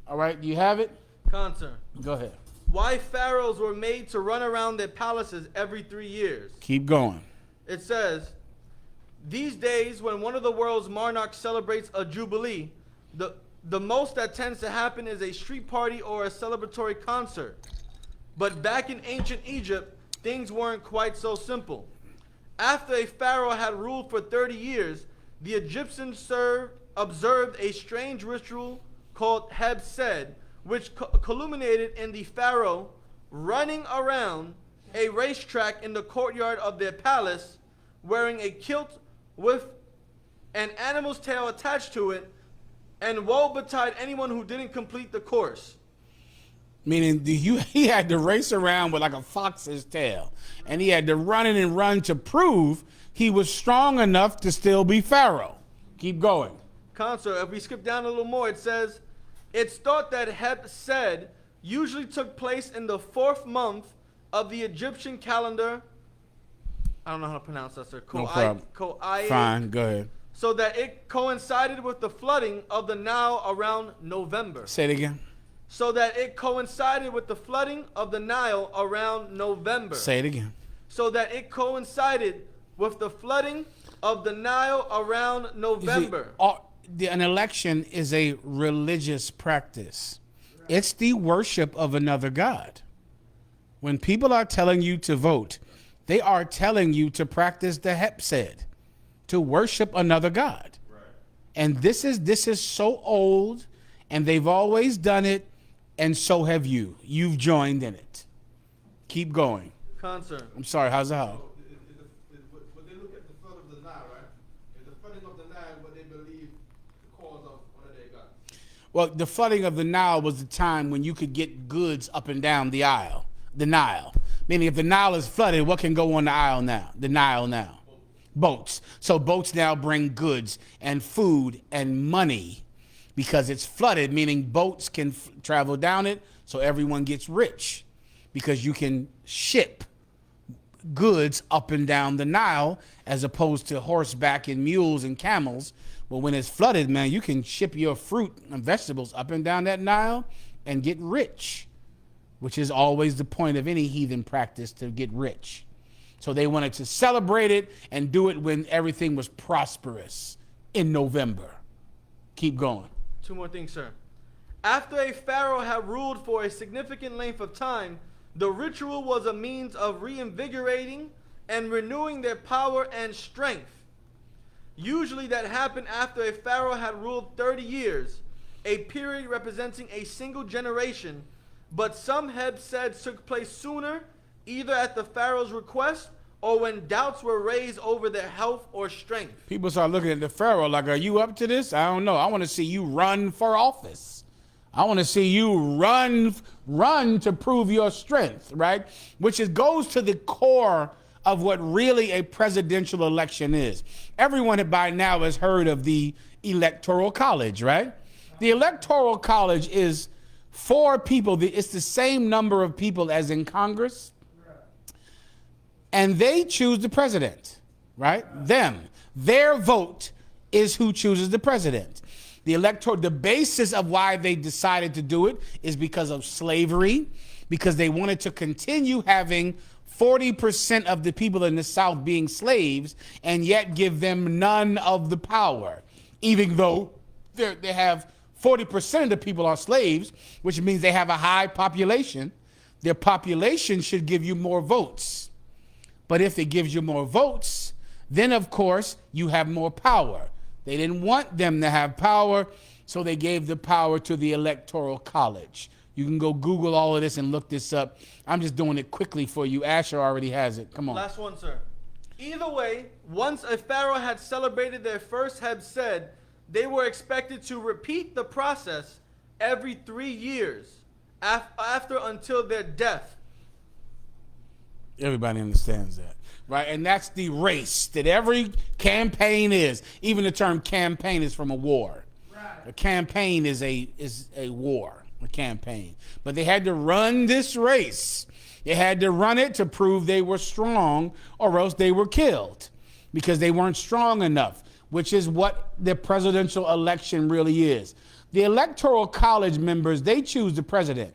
All right, do you have it? Concert. Go ahead. Why pharaohs were made to run around their palaces every 3 years. Keep going. It says, these days when one of the world's monarchs celebrates a jubilee, the most that tends to happen is a street party or a celebratory concert. But back in ancient Egypt, things weren't quite so simple. After a pharaoh had ruled for 30 years, the Egyptians observed a strange ritual called Heb-Sed, which culminated in the pharaoh running around a racetrack in the courtyard of their palace, wearing a kilt with an animal's tail attached to it, and woe betide anyone who didn't complete the course. Meaning he had to race around with like a fox's tail, and he had to run in and run to prove he was strong enough to still be Pharaoh. Keep going. Consort, if we skip down a little more, it says, it's thought that Heb-Sed usually took place in the 4th month of the Egyptian calendar. I don't know how to pronounce that, sir. No problem. Fine, go ahead. So that it coincided with the flooding of the Nile around November. Say it again. So that it coincided with the flooding of the Nile around November. Say it again. So that it coincided with the flooding of the Nile around November. An election is a religious practice. It's the worship of another god. When people are telling you to vote, they are telling you to practice the Heb-Sed, to worship another god. Right. And this is so old, and they've always done it, and so have you. You've joined in it. Keep going. Concern. I'm sorry, how's the how? But they look at the flood of the Nile, right? Is the flooding of the Nile what they believe the cause of one of their gods? Well, the flooding of the Nile was the time when you could get goods up and down the Nile. Meaning if the Nile is flooded, what can go on the Nile now? The Nile now. Boats. So boats now bring goods and food and money because it's flooded, meaning boats can travel down it, so everyone gets rich because you can ship goods up and down the Nile as opposed to horseback and mules and camels. But when it's flooded, man, you can ship your fruit and vegetables up and down that Nile and get rich, which is always the point of any heathen practice, to get rich. So they wanted to celebrate it and do it when everything was prosperous in November. Keep going. 2 more things, sir. After a pharaoh had ruled for a significant length of time, the ritual was a means of reinvigorating and renewing their power and strength. Usually that happened after a pharaoh had ruled 30 years, a period representing a single generation, but some Heb-Sed took place sooner, either at the pharaoh's request or when doubts were raised over their health or strength. People start looking at the pharaoh like, are you up to this? I don't know. I want to see you run for office. I want to see you run to prove your strength, right? Which goes to the core of what really a presidential election is. Everyone by now has heard of the Electoral College, right? The Electoral College is 4 people, it's the same number of people as in Congress, and they choose the president, right? Their vote is who chooses the president. The basis of why they decided to do it is because of slavery, because they wanted to continue having 40% of the people in the South being slaves and yet give them none of the power, even though they have 40% of the people are slaves, which means they have a high population. Their population should give you more votes. But if it gives you more votes, then of course you have more power. They didn't want them to have power, so they gave the power to the Electoral College. You can go Google all of this and look this up. I'm just doing it quickly for you. Asher already has it. Come on. Last one, sir. Either way, once a pharaoh had celebrated their first Heb said, they were expected to repeat the process every 3 years after until their death. Everybody understands that, right? And that's the race that every campaign is. Even the term campaign is from a war. Right. A campaign is a war, a campaign. But they had to run this race. They had to run it to prove they were strong, or else they were killed because they weren't strong enough, which is what the presidential election really is. The Electoral College members, they choose the president.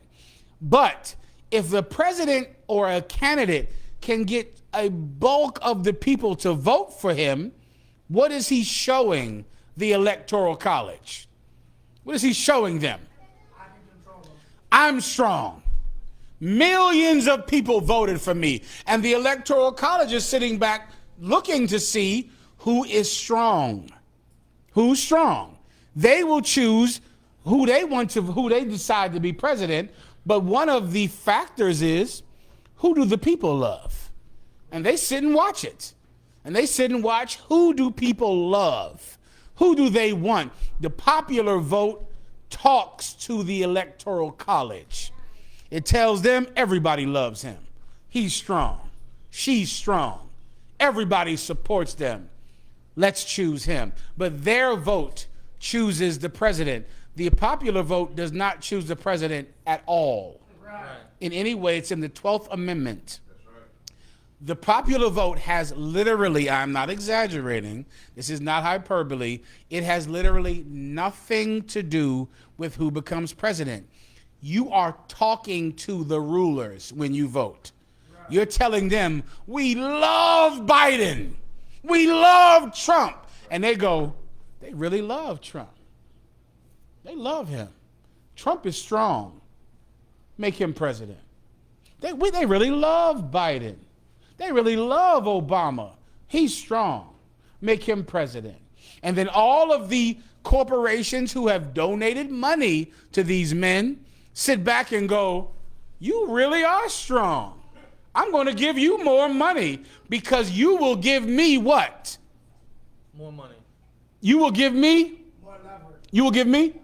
But if the president or a candidate can get a bulk of the people to vote for him, what is he showing the Electoral College? What is he showing them? I can control them. I'm strong. Millions of people voted for me. And the Electoral College is sitting back looking to see who is strong. Who's strong? They will choose who they decide to be president. But one of the factors is, who do the people love? And they sit and watch it. And they sit and watch, who do people love? Who do they want? The popular vote talks to the Electoral College. It tells them everybody loves him. He's strong. She's strong. Everybody supports them. Let's choose him. But their vote chooses the president. The popular vote does not choose the president at all. Right. In any way, it's in the 12th Amendment. The popular vote has literally, I'm not exaggerating, this is not hyperbole, it has literally nothing to do with who becomes president. You are talking to the rulers when you vote. You're telling them, we love Biden. We love Trump. And they go, they really love Trump. They love him. Trump is strong. Make him president. They really love Biden. They really love Obama. He's strong. Make him president. And then all of the corporations who have donated money to these men sit back and go, you really are strong. I'm going to give you more money because you will give me what? More money. You will give me? More leverage. You will give me?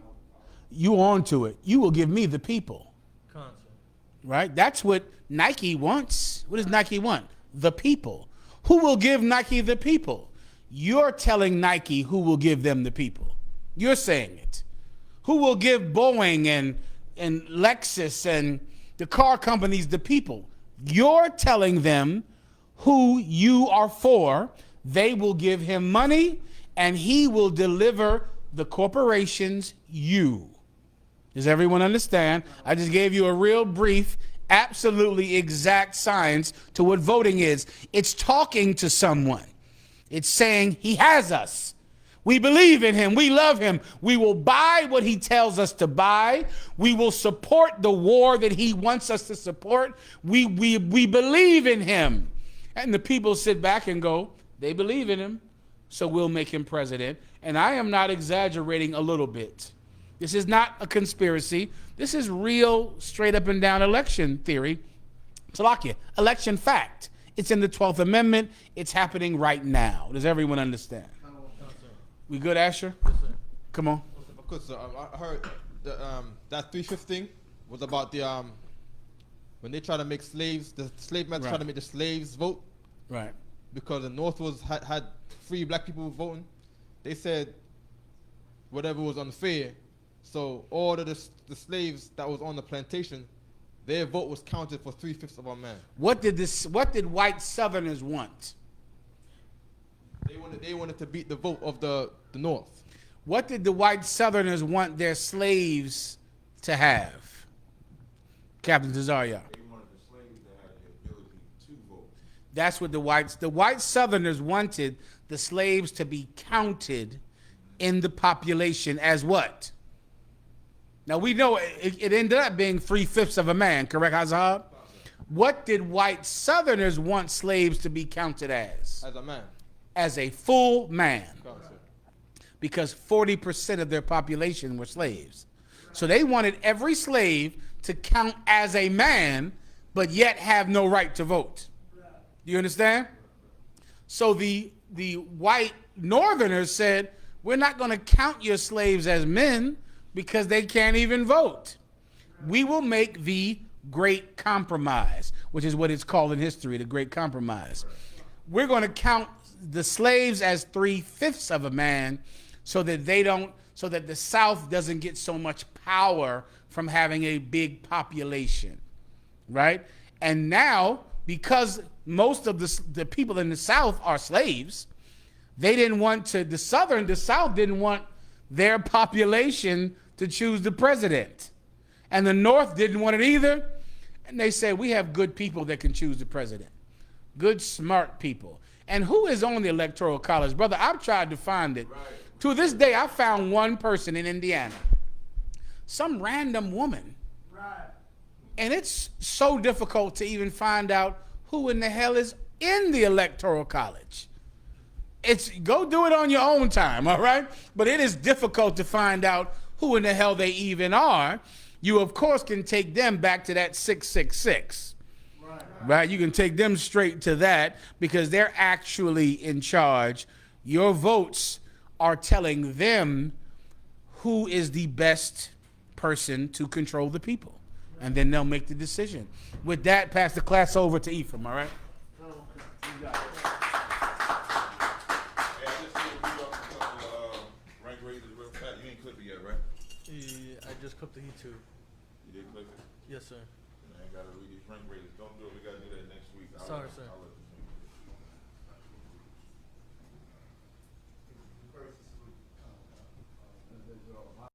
You on to it. You will give me the people. Constant. Right? That's what Nike wants. What does Nike want? The people. Who will give Nike the people? You're telling Nike who will give them the people. You're saying it. Who will give Boeing and Lexus and the car companies the people? You're telling them who you are for. They will give him money and he will deliver the corporations you. Does everyone understand? I just gave you a real brief, absolutely exact science to what voting is. It's talking to someone. It's saying he has us. We believe in him. We love him. We will buy what he tells us to buy. We will support the war that he wants us to support. We believe in him. And the people sit back and go, they believe in him, so we'll make him president. And I am not exaggerating a little bit. This is not a conspiracy. This is real, straight up and down election theory. Salakia, election fact. It's in the 12th Amendment. It's happening right now. Does everyone understand? We good, Asher? Yes, sir. Come on. If I could, sir, I heard that 3/5 thing was about the when they try to make slaves, the slave men try to make the slaves vote Right. because the North had free black people voting. They said whatever was unfair, So all of the slaves that was on the plantation, their vote was counted for 3/5 of a man. What did white Southerners want? They wanted to beat the vote of the North. What did the white Southerners want their slaves to have? Captain Cesario. They wanted the slaves to have the ability to vote. That's what the white Southerners wanted the slaves to be counted in the population as what? Now we know it ended up being 3/5 of a man, correct, Hazard? What did white Southerners want slaves to be counted as? As a man. As a full man. Counted. Because 40% of their population were slaves. So they wanted every slave to count as a man, but yet have no right to vote. Do you understand? So the white Northerners said, we're not going to count your slaves as men because they can't even vote. We will make the Great Compromise, which is what it's called in history, the Great Compromise. We're going to count the slaves as 3/5 of a man so that the South doesn't get so much power from having a big population, right? And now, because most of the people in the South are slaves, they didn't want to, the South didn't want their population to choose the president. And the North didn't want it either. And they said, we have good people that can choose the president. Good, smart people. And who is on the Electoral College? Brother, I've tried to find it. Right. To this day, I found one person in Indiana. Some random woman. Right. And it's so difficult to even find out who in the hell is in the Electoral College. Go do it on your own time, all right? But it is difficult to find out who in the hell they even are. You, of course, can take them back to that 666. Right? You can take them straight to that because they're actually in charge. Your votes are telling them who is the best person to control the people. And then they'll make the decision. With that, pass the class over to Ephraim, all right? Hey, I just see a couple rank raisers real fast. You ain't clipped it yet, right? Yeah, I just clipped the heat too. You did clip it? Yes, sir. I ain't gotta read these rank raisers. Don't do it. We gotta do that next week. Sorry, sir. I'll let